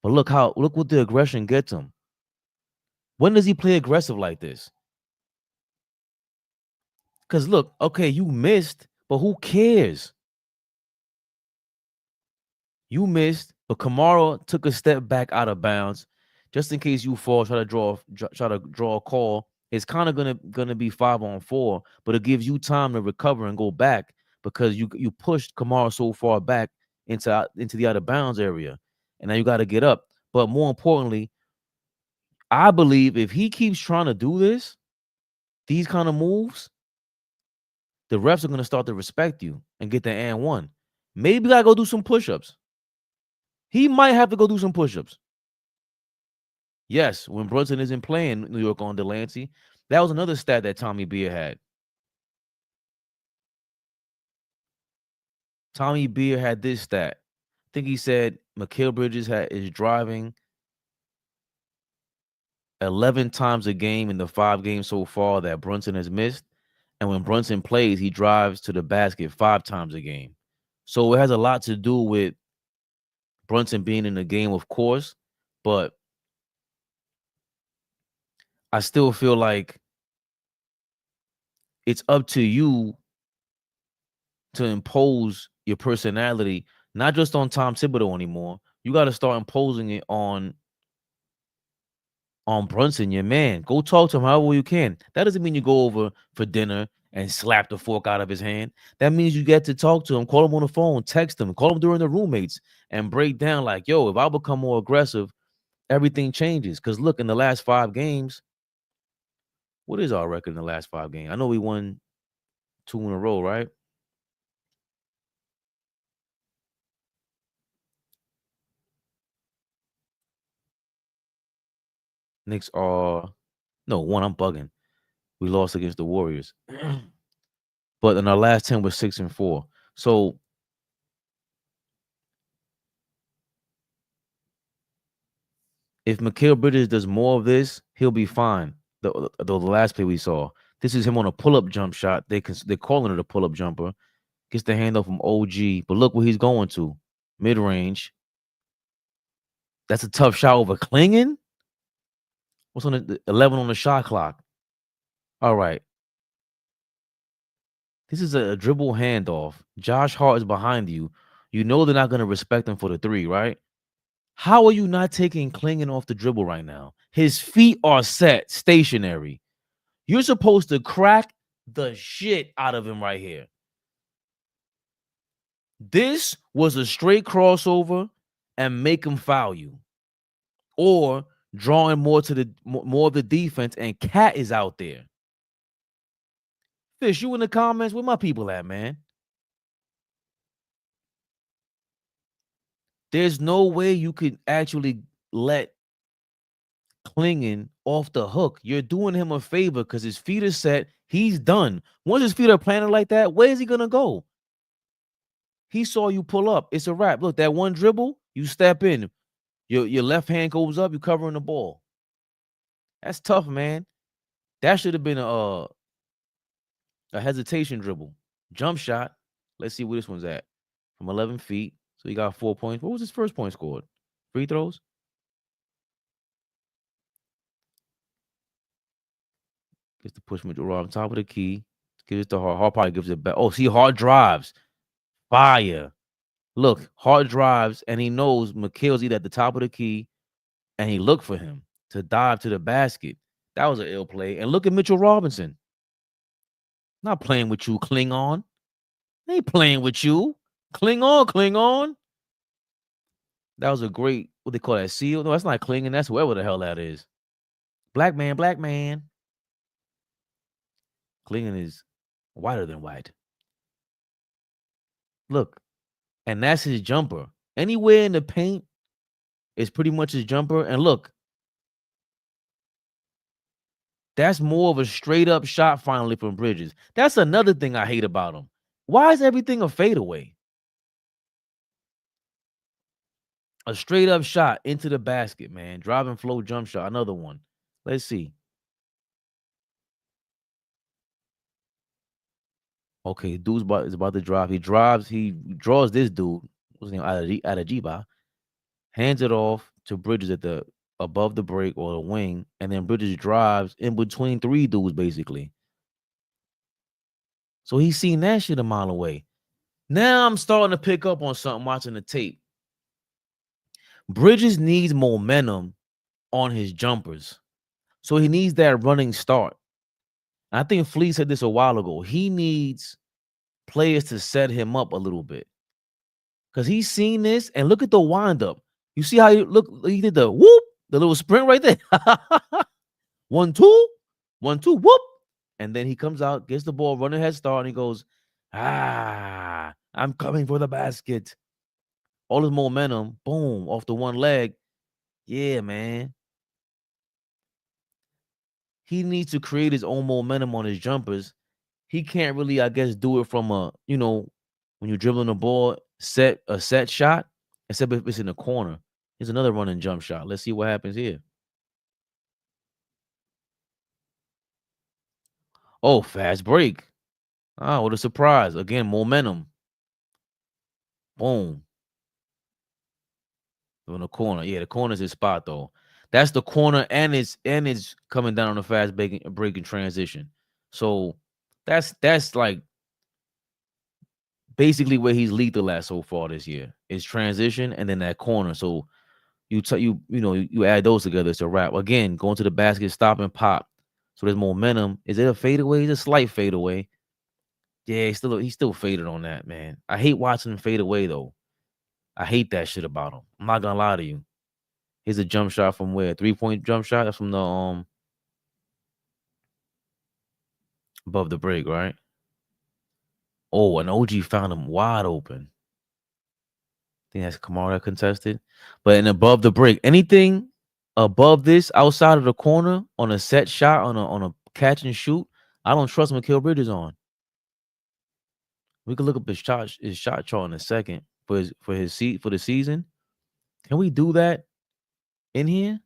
But look what the aggression gets him. When does he play aggressive like this? Because look, okay, you missed, but who cares? You missed, but Kamara took a step back out of bounds. Just in case you fall, try to draw a call. It's kind of gonna be 5-on-4, but it gives you time to recover and go back because you pushed Kamara so far back into the out of bounds area, and now you got to get up. But more importantly, I believe if he keeps trying to do these kind of moves, the refs are gonna start to respect you and get the and one. Maybe I go do some push-ups. He might have to go do some push-ups. Yes, when Brunson isn't playing New York on Delancey, that was another stat that Tommy Beer had. Tommy Beer had this stat. I think he said Mikal Bridges is driving 11 times a game in the 5 games so far that Brunson has missed. And when Brunson plays, he drives to the basket 5 times a game. So it has a lot to do with Brunson being in the game, of course, but I still feel like it's up to you to impose your personality, not just on Tom Thibodeau anymore. You got to start imposing it on Brunson, your man. Go talk to him however you can. That doesn't mean you go over for dinner and slap the fork out of his hand. That means you get to talk to him, call him on the phone, text him, call him during the roommates, and break down like, yo, if I become more aggressive, everything changes. Because look, in the last 5 games, what is our record in the last 5 games? I know we won 2 in a row, right? Knicks are no 1. I'm bugging. We lost against the Warriors, but in our last 10 we're 6-4. So if Mikal Bridges does more of this, he'll be fine. The last play we saw, this is him on a pull-up jump shot. They're calling it a pull-up jumper. Gets the handoff from OG, but look where he's going to. Mid-range. That's a tough shot over Klingen. What's on the 11 on the shot clock? All right. This is a dribble handoff. Josh Hart is behind you. You know they're not going to respect him for the 3, right? How are you not taking Klingen off the dribble right now? His feet are set, stationary. You're supposed to crack the shit out of him right here. This was a straight crossover and make him foul you. Or drawing more of the defense, and Cat is out there. Fish, you in the comments? Where my people at, man? There's no way you could actually let Klingen off the hook. You're doing him a favor because his feet are set. He's done. Once his feet are planted like that, where is he gonna go? He saw you pull up. It's a wrap. Look, that one dribble, you step in. Your left hand goes up, you're covering the ball. That's tough, man. That should have been a hesitation dribble. Jump shot. Let's see where this one's at. From 11 feet. So he got 4 points. What was his first point scored? Free throws? Gets the push Mitchell on top of the key. Gives it to Hart. Hart probably gives it back. Oh, see, Hart drives. Fire. Look, Hart drives, and he knows Mikal's either at the top of the key, and he looked for him to dive to the basket. That was an ill play. And look at Mitchell Robinson. Not playing with you, Klingon. They ain't playing with you. Klingon. That was a great, what they call that, seal? No, that's not Klingon. That's whoever the hell that is. Black man. Klingon is whiter than white. Look, and that's his jumper. Anywhere in the paint is pretty much his jumper. And look, that's more of a straight up shot finally from Bridges. That's another thing I hate about him. Why is everything a fadeaway? A straight up shot into the basket, man. Driving flow jump shot. Another one. Let's see. Okay, dude's is about to drive. He drives. He draws this dude. What's his name? Adejiba. Hands it off to Bridges at the above the break or the wing, and then Bridges drives in between 3 dudes, basically. So he's seen that shit a mile away. Now I'm starting to pick up on something watching the tape. Bridges needs momentum on his jumpers. So he needs that running start. I think Flea said this a while ago. He needs players to set him up a little bit. Because he's seen this, and look at the windup. You see how he did the whoop, the little sprint right there. 1, 2, 1, 2, whoop. And then he comes out, gets the ball, running head start, and he goes, I'm coming for the basket. All his momentum, boom, off the one leg. Yeah, man. He needs to create his own momentum on his jumpers. He can't really, I guess, do it from a, when you're dribbling the ball, set shot, except if it's in the corner. Here's another running jump shot. Let's see what happens here. Oh, fast break. Oh, what a surprise. Again, momentum. Boom. In the corner. Yeah, the corner's his spot, though. That's the corner, and it's coming down on a fast breaking transition. So that's like basically where he's lethal at so far this year. Is transition and then that corner. So you add those together, it's a wrap. Again, going to the basket, stop and pop. So there's momentum. Is it a fadeaway? It's a slight fadeaway. Yeah, he's still faded on that, man. I hate watching him fade away though. I hate that shit about him. I'm not gonna lie to you. Here's a jump shot from where? 3-point jump shot. That's from the above the break, right? Oh, and OG found him wide open. I think that's Kamara contested. But in above the break, anything above this, outside of the corner on a set shot, on a catch and shoot, I don't trust Mikal Bridges on. We could look up his shot chart in a second for the season. Can we do that in here?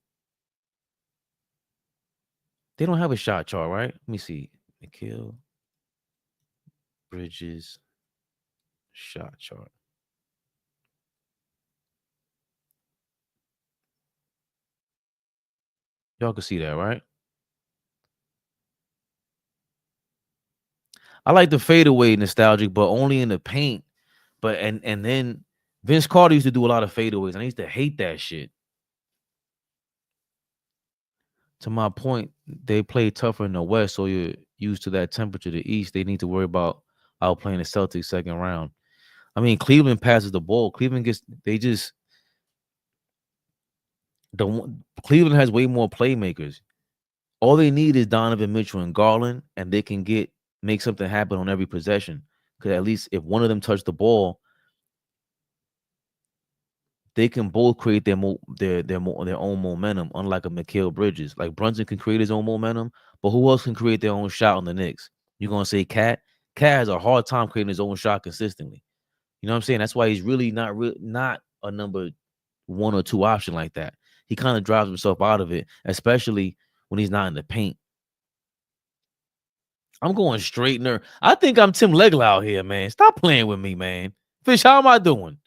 They don't have a shot chart, right? Let me see. Mikal Bridges shot chart. Y'all can see that, right? I like the fadeaway nostalgic, but only in the paint. But and then Vince Carter used to do a lot of fadeaways, and I used to hate that shit. To my point, they play tougher in the West, so you're used to that temperature. The East, they need to worry about outplaying the Celtics second round. I mean, Cleveland passes the ball. Cleveland Cleveland has way more playmakers. All they need is Donovan Mitchell and Garland, and they can make something happen on every possession. Because at least if one of them touch the ball, they can both create their own momentum. Unlike a Mikal Bridges, like Brunson can create his own momentum, but who else can create their own shot on the Knicks? You're gonna say Cat? Cat has a hard time creating his own shot consistently. You know what I'm saying? That's why he's really not a number 1 or 2 option like that. He kind of drives himself out of it, especially when he's not in the paint. I'm going straight nerd. I think I'm Tim Legler out here, man. Stop playing with me, man. Fish, how am I doing?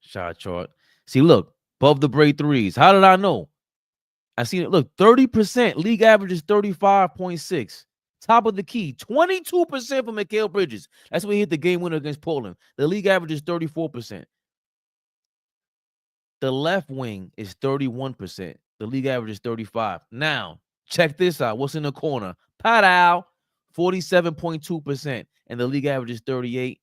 Shot chart. See, look, above the break threes. How did I know? I see it. Look, 30%. League average is 35.6. Top of the key, 22% for Mikal Bridges. That's when he hit the game winner against Portland. The league average is 34%. The left wing is 31%. The league average is 35%. Now, check this out. What's in the corner? Pow, 47.2%. And the league average is 38%.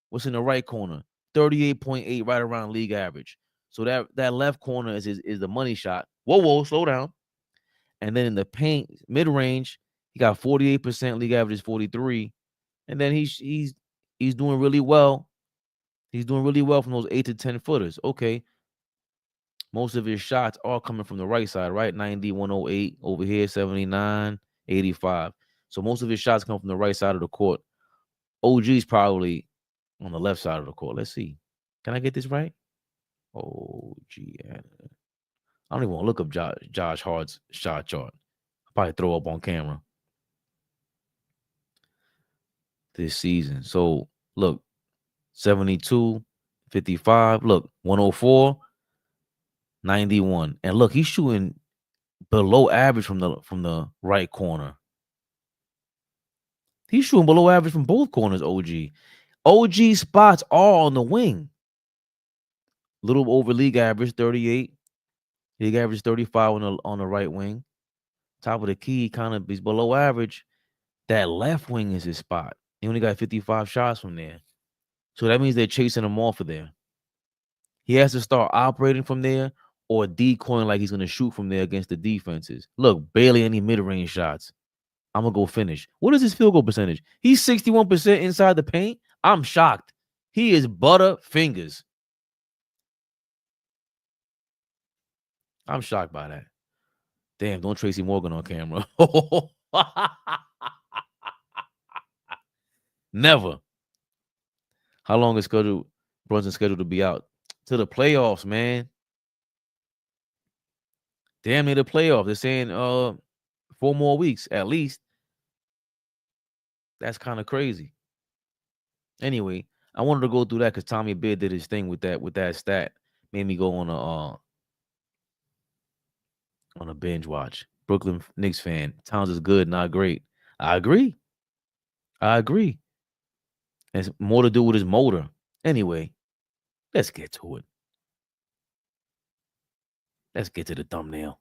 What's in the right corner? 38.8%, right around league average. So that left corner is the money shot. Whoa, slow down. And then in the paint, mid-range, he got 48%, league average is 43%. And then he's doing really well. He's doing really well from those 8 to 10 footers. Okay. Most of his shots are coming from the right side, right? 90, 108, over here, 79, 85. So most of his shots come from the right side of the court. OG's probably on the left side of the court. Let's see. Can I get this right? OG. I don't even want to look up Josh Hart's shot chart. I'll probably throw up on camera this season. So look, 72, 55. Look, 104, 91. And look, he's shooting below average from the right corner. He's shooting below average from both corners, OG. OG spots are on the wing. Little over league average, 38. League average 35 on the right wing. Top of the key, kind of is below average. That left wing is his spot. He only got 55 shots from there. So that means they're chasing him off of there. He has to start operating from there or decoying like he's going to shoot from there against the defenses. Look, barely any mid-range shots. I'm going to go finish. What is his field goal percentage? He's 61% inside the paint. I'm shocked. He is butter fingers. I'm shocked by that. Damn, don't Tracy Morgan on camera. Never. How long is Brunson scheduled to be out? To the playoffs, man. Damn near the playoffs. They're saying 4 more weeks at least. That's kind of crazy. Anyway, I wanted to go through that because Tommy Beard did his thing with that stat. Made me go on a binge watch. Brooklyn Knicks fan. Towns is good, not great. I agree. It's more to do with his motor. Anyway, let's get to it. Let's get to the thumbnail.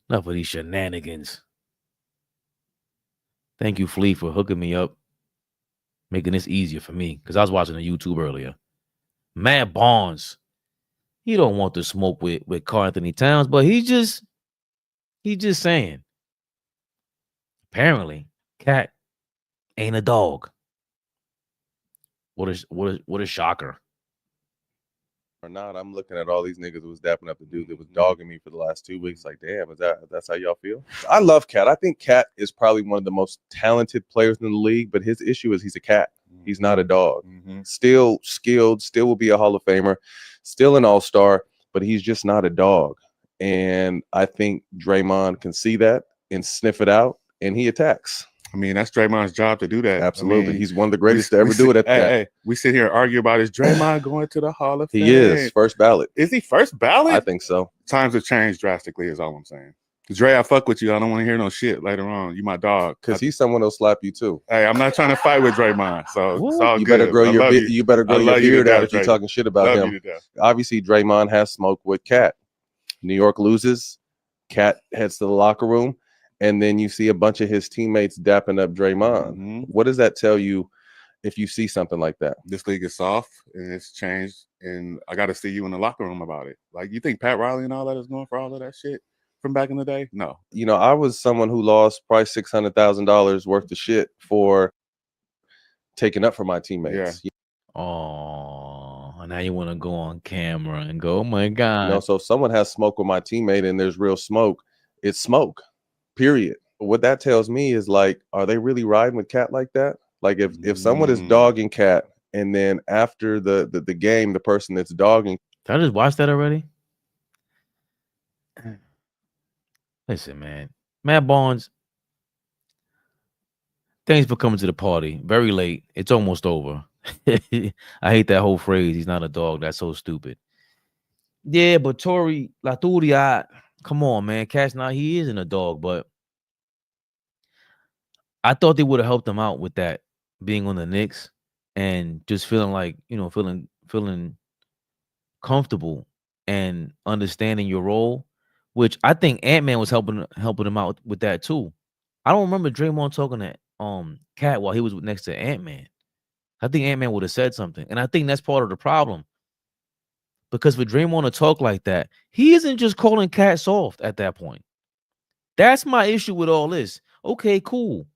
Enough of these shenanigans. Thank you, Flea, for hooking me up, making this easier for me, because I was watching the YouTube earlier. Matt Barnes. He don't want to smoke with Karl Anthony Towns, but he's just saying. Apparently, Cat ain't a dog. What a shocker. Or not, I'm looking at all these niggas who was dapping up the dude that was dogging me for the last 2 weeks. Like, damn, that's how y'all feel? I love Cat. I think Cat is probably one of the most talented players in the league, but his issue is he's a cat. He's not a dog. Still skilled, still will be a Hall of Famer, still an all-star, but he's just not a dog. And I think Draymond can see that and sniff it out, and he attacks. I mean, that's Draymond's job to do that. Absolutely. I mean, he's one of the greatest to ever do it at that. Hey, we sit here and argue about is Draymond going to the Hall of Fame? He is first ballot. Is he first ballot? I think so. Times have changed drastically, is all I'm saying. Dre, I fuck with you. I don't want to hear no shit later on. You my dog. Because he's someone that'll slap you too. Hey, I'm not trying to fight with Draymond. So it's all you good. better grow your you better grow your beard out if you're talking shit about him. Obviously, Draymond has smoke with Cat. New York loses. Cat heads to the locker room. And then you see a bunch of his teammates dapping up Draymond. What does that tell you if you see something like that? This league is soft and it's changed. And I got to see you in the locker room about it. Like, you think Pat Riley and all that is going for all of that shit from back in the day? No. You know, I was someone who lost probably $600,000 worth of shit for taking up for my teammates. Yeah. Oh, now you want to go on camera and go, oh my God. You know, so if someone has smoke with my teammate and there's real smoke, it's smoke. Period. What that tells me is, like, are they really riding with Cat like that? Like, if someone is dogging Cat and then after the game, the person that's dogging. Did I just watch that already? Listen, man. Matt Barnes, thanks for coming to the party. Very late. It's almost over. I hate that whole phrase. He's not a dog. That's so stupid. Yeah, but Tory Laturia, come on, man. Cat's not, he isn't a dog, but I thought they would have helped him out with that, being on the Knicks and just feeling like, you know, feeling comfortable and understanding your role, which I think Ant-Man was helping him out with that too. I don't remember Draymond talking to Cat while he was next to Ant-Man. I think Ant-Man would have said something, and I think that's part of the problem. Because for Draymond to talk like that, he isn't just calling Cat soft at that point. That's my issue with all this. Okay, cool.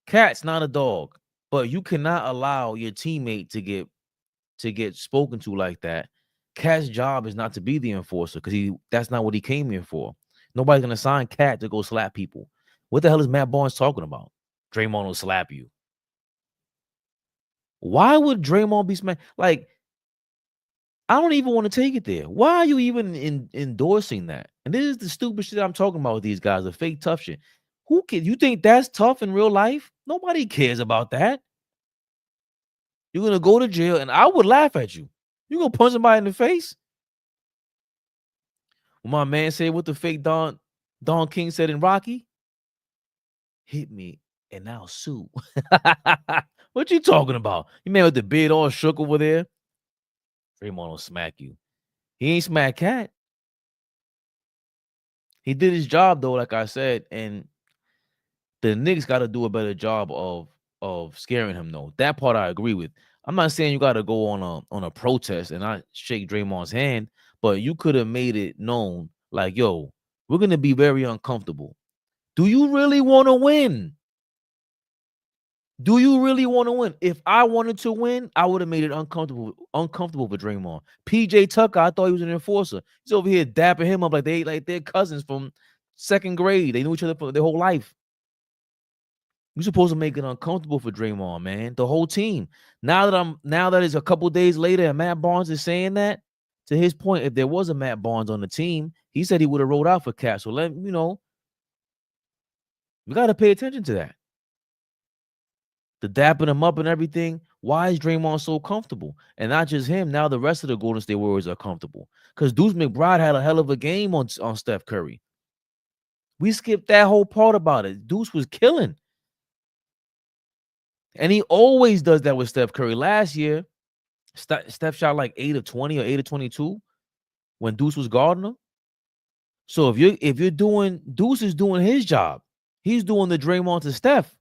Cat's not a dog, but you cannot allow your teammate to get spoken to like that. Cat's job is not to be the enforcer because that's not what he came here for. Nobody's gonna sign Cat to go slap people. What the hell is Matt Barnes talking about? Draymond will slap you. Why would Draymond be smacked? Like, I don't even want to take it there. Why are you even endorsing that? And this is the stupid shit I'm talking about with these guys, the fake tough shit. Who cares? You think that's tough in real life? Nobody cares about that. You're going to go to jail, and I would laugh at you. You're going to punch somebody in the face? Well, my man said what the fake Don King said in Rocky. Hit me, and I'll sue. What you talking about? You man with the beard all shook over there? Draymond will smack you. He ain't smack Cat. He did his job though, like I said, and the Knicks got to do a better job of scaring him though. That part I agree with. I'm not saying you got to go on a protest and not shake Draymond's hand, but you could have made it known, like, yo, we're gonna be very uncomfortable. Do you really want to win? Do you really want to win? If I wanted to win, I would have made it uncomfortable for Draymond. PJ Tucker, I thought he was an enforcer. He's over here dapping him up like they're cousins from second grade. They knew each other for their whole life. You're supposed to make it uncomfortable for Draymond, man. The whole team. Now that it's a couple days later and Matt Barnes is saying that, to his point, if there was a Matt Barnes on the team, he said he would have rolled out for Cat. So we got to pay attention to that. The dapping him up and everything. Why is Draymond so comfortable? And not just him. Now the rest of the Golden State Warriors are comfortable. Because Deuce McBride had a hell of a game on Steph Curry. We skipped that whole part about it. Deuce was killing. And he always does that with Steph Curry. Last year, Steph shot like 8 of 20 or 8 of 22 when Deuce was guarding him. So if you're doing, Deuce is doing his job. He's doing the Draymond to Steph.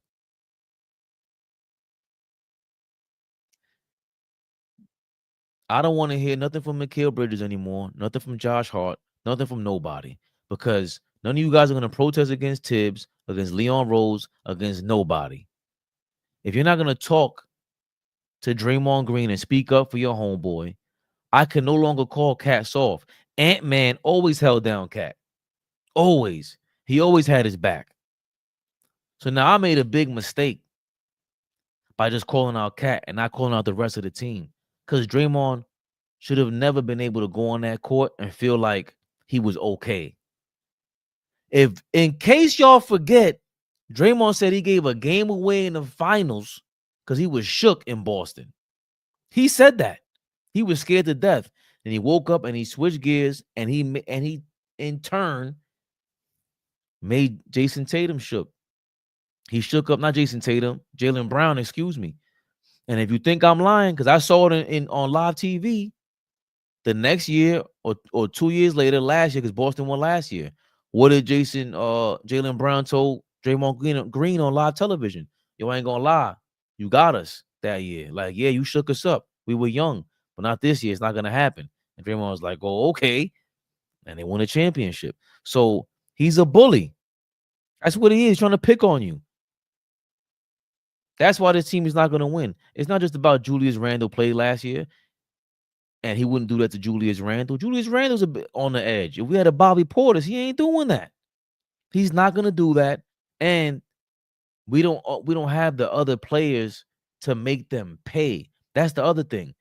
I don't want to hear nothing from Mikal Bridges anymore, nothing from Josh Hart, nothing from nobody, because none of you guys are going to protest against Tibbs, against Leon Rose, against nobody. If you're not going to talk to Draymond Green and speak up for your homeboy, I can no longer call Cat soft. Ant-Man always held down Cat. Always. He always had his back. So now I made a big mistake by just calling out Cat and not calling out the rest of the team. Because Draymond should have never been able to go on that court and feel like he was okay. If, in case y'all forget, Draymond said he gave a game away in the finals because he was shook in Boston. He said that. He was scared to death. And he woke up and he switched gears and he in turn made Jason Tatum shook. He shook up, not Jason Tatum, Jaylen Brown, excuse me. And if you think I'm lying, because I saw it on live TV, the next year or 2 years later, last year, because Boston won last year, what did Jaylen Brown told Draymond Green on live television? Yo, I ain't gonna lie, you got us that year. Like, yeah, you shook us up. We were young, but not this year. It's not gonna happen. And Draymond was like, oh, okay. And they won a championship. So he's a bully. That's what he is, trying to pick on you. That's why this team is not going to win. It's not just about Julius Randle played last year, and he wouldn't do that to Julius Randle. Julius Randle's a bit on the edge. If we had a Bobby Portis, he ain't doing that. He's not going to do that, and we don't have the other players to make them pay. That's the other thing.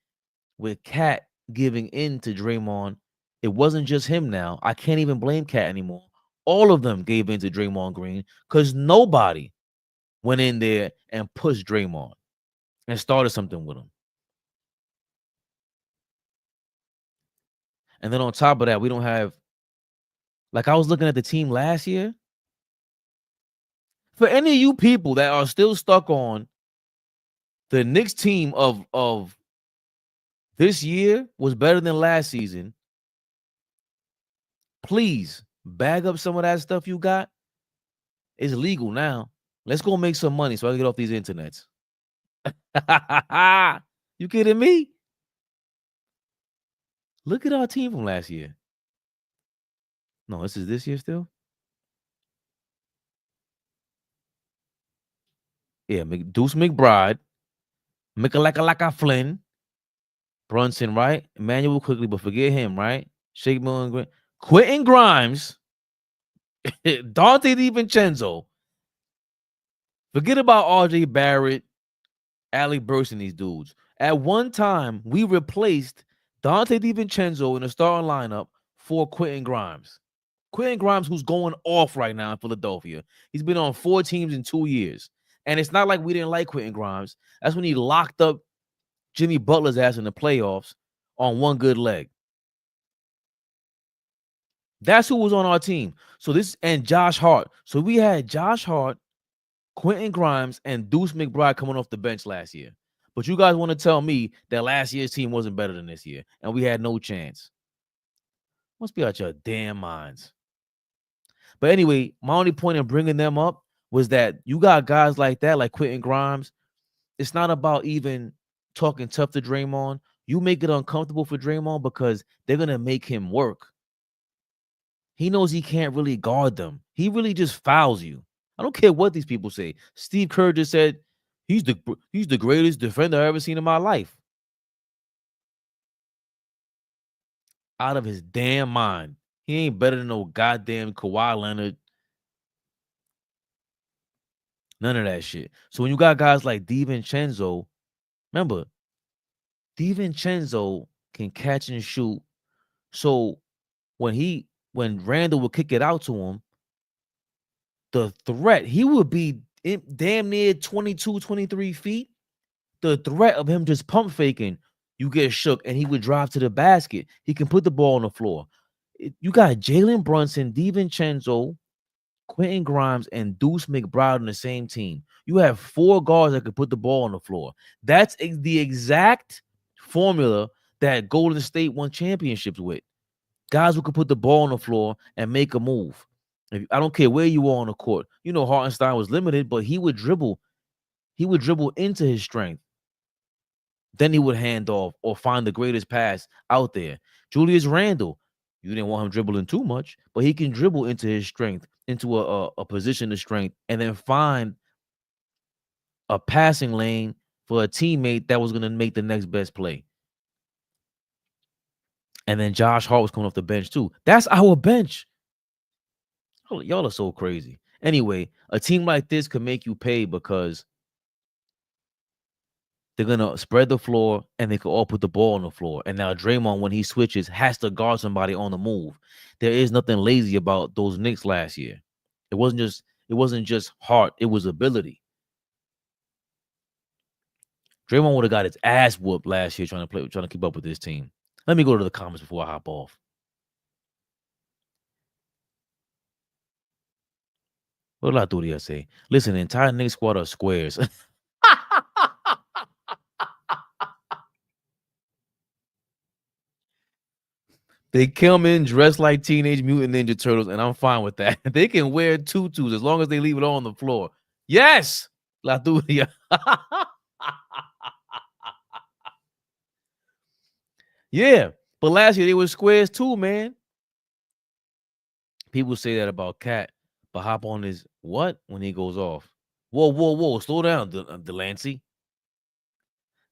With Cat giving in to Draymond, it wasn't just him now. I can't even blame Cat anymore. All of them gave in to Draymond Green because nobody went in there and pushed Draymond and started something with him. And then on top of that, we don't have, like I was looking at the team last year. For any of you people that are still stuck on the Knicks team of this year was better than last season, please bag up some of that stuff you got. It's legal now. Let's go make some money so I can get off these internets. You kidding me? Look at our team from last year. No, this is this year still. Yeah, Deuce McBride, Mikal Flynn, Brunson, right? Emmanuel quickly, but forget him, right? Shake Millen, Quentin Grimes, Dante DiVincenzo. Forget about RJ Barrett, Alec Burks, and these dudes. At one time, we replaced Dante DiVincenzo in the starting lineup for Quentin Grimes. Quentin Grimes, who's going off right now in Philadelphia. He's been on 4 teams in 2 years. And it's not like we didn't like Quentin Grimes. That's when he locked up Jimmy Butler's ass in the playoffs on one good leg. That's who was on our team. So this, and Josh Hart. So we had Josh Hart, Quentin Grimes, and Deuce McBride coming off the bench last year. But you guys want to tell me that last year's team wasn't better than this year, and we had no chance. Must be out your damn minds. But anyway, my only point in bringing them up was that you got guys like that, like Quentin Grimes. It's not about even talking tough to Draymond. You make it uncomfortable for Draymond because they're going to make him work. He knows he can't really guard them. He really just fouls you. I don't care what these people say. Steve Kerr just said he's the greatest defender I've ever seen in my life. Out of his damn mind. He ain't better than no goddamn Kawhi Leonard. None of that shit. So when you got guys like DiVincenzo, remember, DiVincenzo can catch and shoot. So when Randall would kick it out to him, the threat, he would be damn near 22, 23 feet. The threat of him just pump faking, you get shook, and he would drive to the basket. He can put the ball on the floor. You got Jalen Brunson, DiVincenzo, Quentin Grimes, and Deuce McBride on the same team. You have 4 guards that could put the ball on the floor. That's the exact formula that Golden State won championships with. Guys who could put the ball on the floor and make a move. I don't care where you are on the court. You know, Hartenstein was limited, but he would dribble. He would dribble into his strength. Then he would hand off or find the greatest pass out there. Julius Randle, you didn't want him dribbling too much, but he can dribble into his strength, into a position of strength, and then find a passing lane for a teammate that was going to make the next best play. And then Josh Hart was coming off the bench too. That's our bench. Y'all are so crazy. Anyway, a team like this could make you pay because they're going to spread the floor and they could all put the ball on the floor. And now Draymond, when he switches, has to guard somebody on the move. There is nothing lazy about those Knicks last year. It wasn't just heart, it was ability. Draymond would have got his ass whooped last year trying to keep up with this team. Let me go to the comments before I hop off. What did Laturia say? Listen, the entire Knicks squad are squares. They come in dressed like Teenage Mutant Ninja Turtles, and I'm fine with that. They can wear tutus as long as they leave it on the floor. Yes, Laturia. Yeah, but last year they were squares too, man. People say that about Cat, but hop on his what when he goes off? Whoa, slow down, Delancey.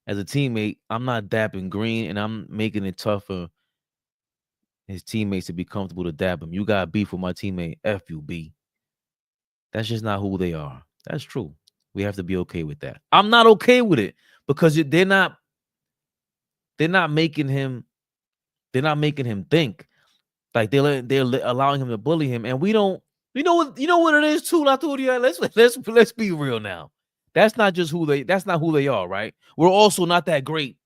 As a teammate, I'm not dapping Green, and I'm making it tough for his teammates to be comfortable to dap him. You got beef with my teammate, F you, B. That's just not who they are. That's true. We have to be okay with that. I'm not okay with it because they're not making him think. Like they're allowing him to bully him, and we don't. You know what it is too, Laturia. Let's be real now. That's not who they are, right? We're also not that great.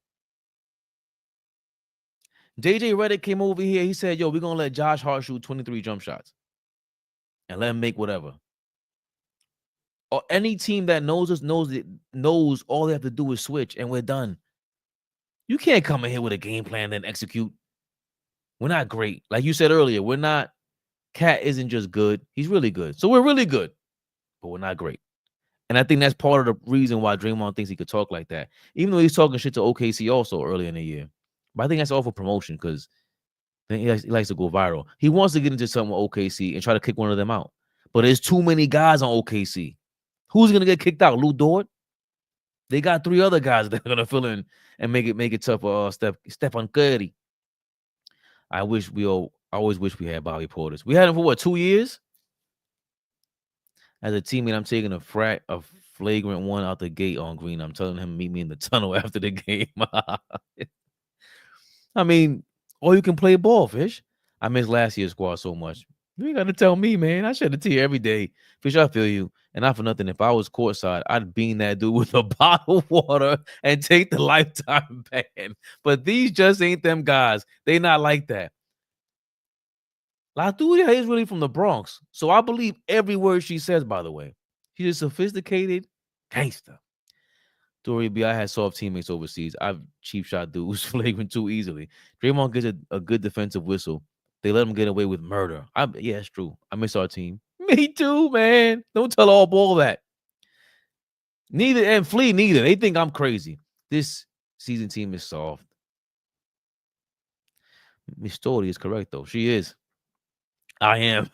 JJ Redick came over here. He said, "Yo, we're gonna let Josh Hart shoot 23 jump shots and let him make whatever." Or any team that knows us knows all they have to do is switch, and we're done. You can't come in here with a game plan and execute. We're not great, like you said earlier. We're not. Cat isn't just good; he's really good. So we're really good, but we're not great. And I think that's part of the reason why Draymond thinks he could talk like that, even though he's talking shit to OKC also early in the year. But I think that's all for promotion because he likes to go viral. He wants to get into something with OKC and try to kick one of them out. But there's too many guys on OKC. Who's gonna get kicked out? Lou Dort? They got 3 other guys that are gonna fill in and make it tough for Stephen Curry. I always wish we had Bobby Portis. We had him for what, 2 years? As a teammate, I'm taking a flagrant one out the gate on Green. I'm telling him meet me in the tunnel after the game. I mean, or you can play ball, Fish. I miss last year's squad so much. You ain't got to tell me, man. I shed a tear every day. Fish, I feel you. And not for nothing, if I was courtside, I'd bean that dude with a bottle of water and take the lifetime ban. But these just ain't them guys. They not like that. Laturia is really from the Bronx. So I believe every word she says, by the way. She's a sophisticated gangster. Dory B, I had soft teammates overseas. I've cheap shot dudes flagrant too easily. Draymond gets a good defensive whistle. They let him get away with murder. Yeah, it's true. I miss our team. Me too, man. Don't tell AllBall that. Neither, and Flea neither. They think I'm crazy. This season team is soft. Miss Story is correct, though. She is. I am.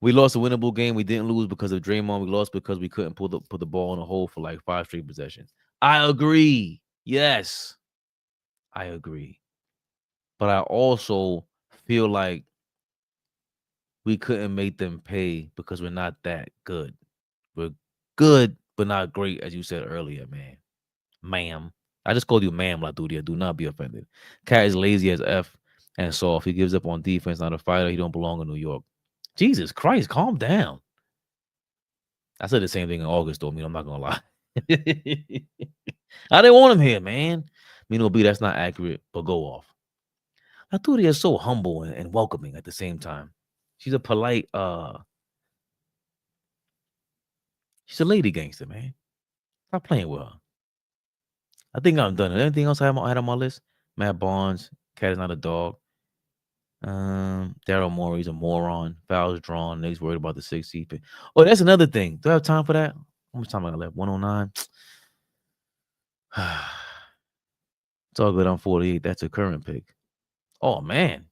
We lost a winnable game. We didn't lose because of Draymond. We lost because we couldn't put the ball in the hole for like 5 straight possessions. I agree. Yes, I agree. But I also feel like we couldn't make them pay because we're not that good. We're good, but not great, as you said earlier, man. Ma'am. I just called you ma'am, Laturia. Do not be offended. Cat is lazy as F and soft. He gives up on defense, not a fighter. He don't belong in New York. Jesus Christ, calm down. I said the same thing in August, though. I mean, I'm not gonna lie. I didn't want him here, man. Mino B, that's not accurate, but go off. Laturia is so humble and welcoming at the same time. She's a polite, she's a lady gangster, man. Stop playing with her. I think I'm done. Anything else I had on my list? Matt Barnes, Cat is not a dog. Daryl Morey's a moron. Fouls drawn. He's worried about the 6 seed pick. Oh, that's another thing. Do I have time for that? How much time I got left? 109. It's all good. I'm 48. That's a current pick. Oh man.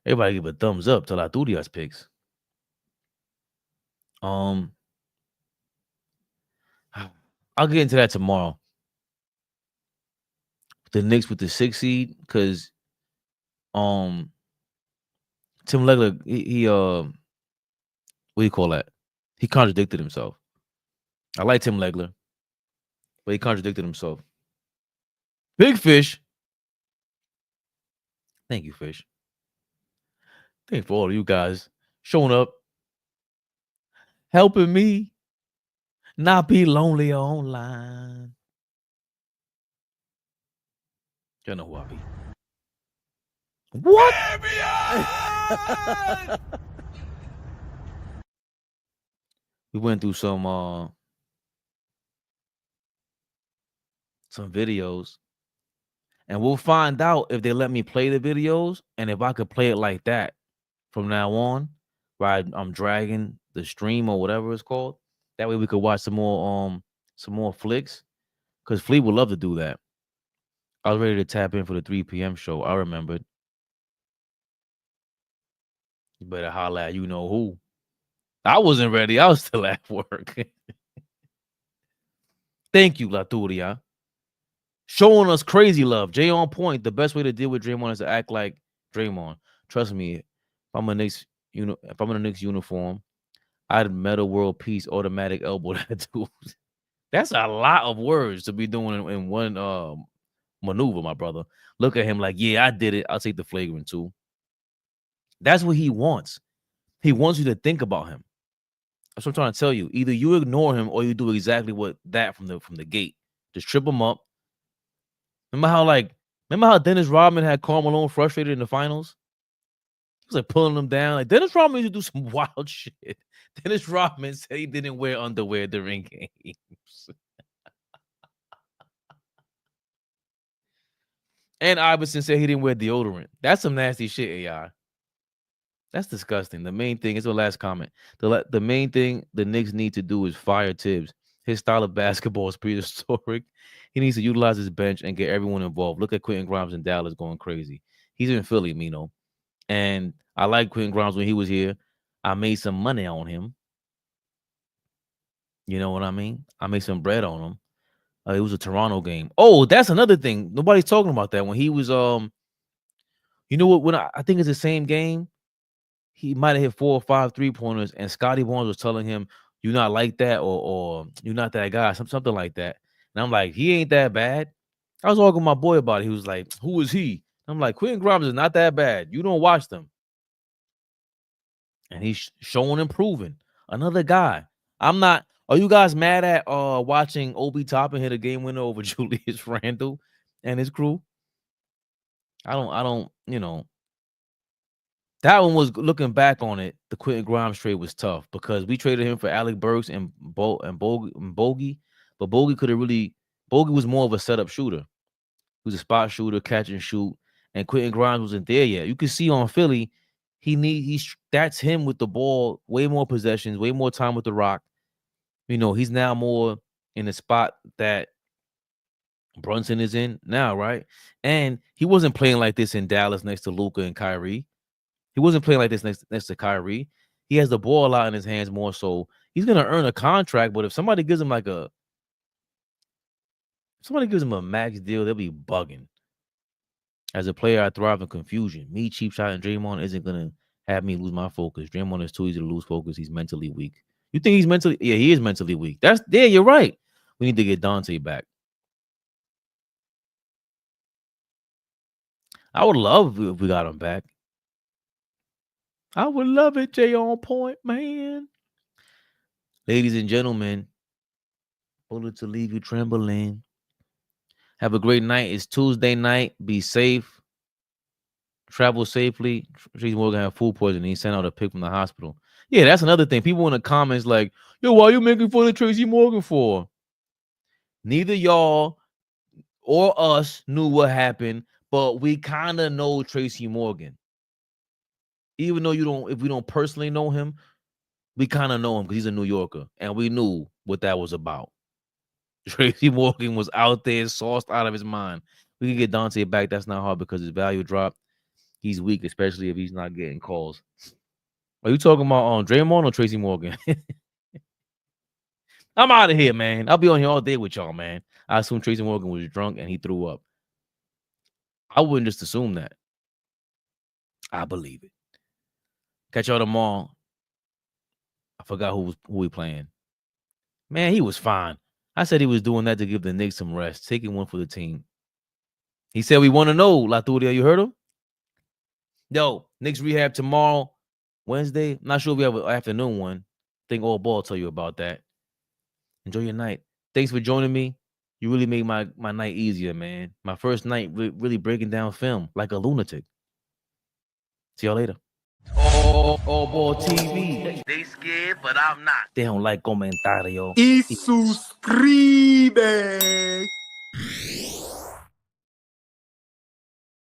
Everybody give a thumbs up to Laturia's picks. I'll get into that tomorrow. The Knicks with the 6th seed, because Tim Legler, he what do you call that? He contradicted himself. I like Tim Legler, but he contradicted himself. Big Fish. Thank you, Fish. Thanks for all of you guys showing up, helping me not be lonely online. You know who I be. What? We went through some videos, and we'll find out if they let me play the videos and if I could play it like that from now on, where I'm dragging the stream or whatever it's called. That way we could watch some more flicks, because Fleet would love to do that. I was ready to tap in for the 3 p.m. show. I remembered. You better holla at you know who. I wasn't ready. I was still at work. Thank you, Laturia. Showing us crazy love. Jay on point. The best way to deal with Draymond is to act like Draymond. Trust me. If I'm in a Knicks uniform, I'd metal world peace automatic elbow that dude. That's a lot of words to be doing in one maneuver, my brother. Look at him like, yeah, I did it. I'll take the flagrant too. That's what he wants. He wants you to think about him. That's what I'm trying to tell you. Either you ignore him or you do exactly what that from the gate. Just trip him up. Remember how Dennis Rodman had Karl Malone frustrated in the finals? He was like pulling him down. Like Dennis Rodman used to do some wild shit. Dennis Rodman said he didn't wear underwear during games. And Iverson said he didn't wear deodorant. That's some nasty shit, AI. That's disgusting. The main thing is the last comment. The main thing the Knicks need to do is fire Tibbs. His style of basketball is prehistoric. He needs to utilize his bench and get everyone involved. Look at Quentin Grimes in Dallas going crazy. He's in Philly, Mino. And I like Quentin Grimes when he was here. I made some money on him. You know what I mean? I made some bread on him. It was a Toronto game. Oh, that's another thing. Nobody's talking about that. When he was you know what? When I think it's the same game, he might have hit 4 or 5 3-pointers, and Scotty Barnes was telling him, "You're not like that," or "You're not that guy," something like that. And I'm like, he ain't that bad. I was talking to my boy about it. He was like, "Who is he?" I'm like, Quentin Grimes is not that bad. You don't watch them. And he's showing and proving. Another guy. I'm not. Are you guys mad at watching Obi Toppin hit a game winner over Julius Randle and his crew? I don't, you know. That one was, looking back on it, the Quentin Grimes trade was tough because we traded him for Alec Burks and Bogey. But Bogey was more of a setup shooter. He was a spot shooter, catch and shoot. And Quentin Grimes wasn't there yet. You can see on Philly, that's him with the ball, way more possessions, way more time with the rock. You know, he's now more in the spot that Brunson is in now, right? And he wasn't playing like this in Dallas next to Luka and Kyrie. He wasn't playing like this next to Kyrie. He has the ball out in his hands more, so he's gonna earn a contract. But if somebody gives him a max deal, they'll be bugging. As a player, I thrive in confusion. Me, cheap shot, and Draymond isn't gonna have me lose my focus. Draymond is too easy to lose focus. He's mentally weak. You think he's mentally? Yeah, he is mentally weak. You're right. We need to get Dante back. I would love if we got him back. I would love it, Jay on point, man. Ladies and gentlemen, bullet to leave you trembling. Have a great night. It's Tuesday night. Be safe. Travel safely. Tracy Morgan had food poisoning. He sent out a pic from the hospital. Yeah, that's another thing. People in the comments like, yo, why are you making fun of Tracy Morgan for? Neither y'all or us knew what happened, but we kind of know Tracy Morgan. Even though if we don't personally know him, we kind of know him because he's a New Yorker, and we knew what that was about. Tracy Morgan was out there, sauced out of his mind. We can get Dante back. That's not hard because his value dropped. He's weak, especially if he's not getting calls. Are you talking about Draymond or Tracy Morgan? I'm out of here, man. I'll be on here all day with y'all, man. I assume Tracy Morgan was drunk and he threw up. I wouldn't just assume that. I believe it. Catch y'all tomorrow. I forgot who we playing. Man, he was fine. I said he was doing that to give the Knicks some rest, taking one for the team. He said we want to know, Laturia. You heard him? Yo, Knicks rehab tomorrow, Wednesday. I'm not sure if we have an afternoon one. I think AllBall tell you about that. Enjoy your night. Thanks for joining me. You really made my night easier, man. My first night really breaking down film like a lunatic. See y'all later. AllBall TV. They scared, but I'm not. They don't like comentario. Y suscribe.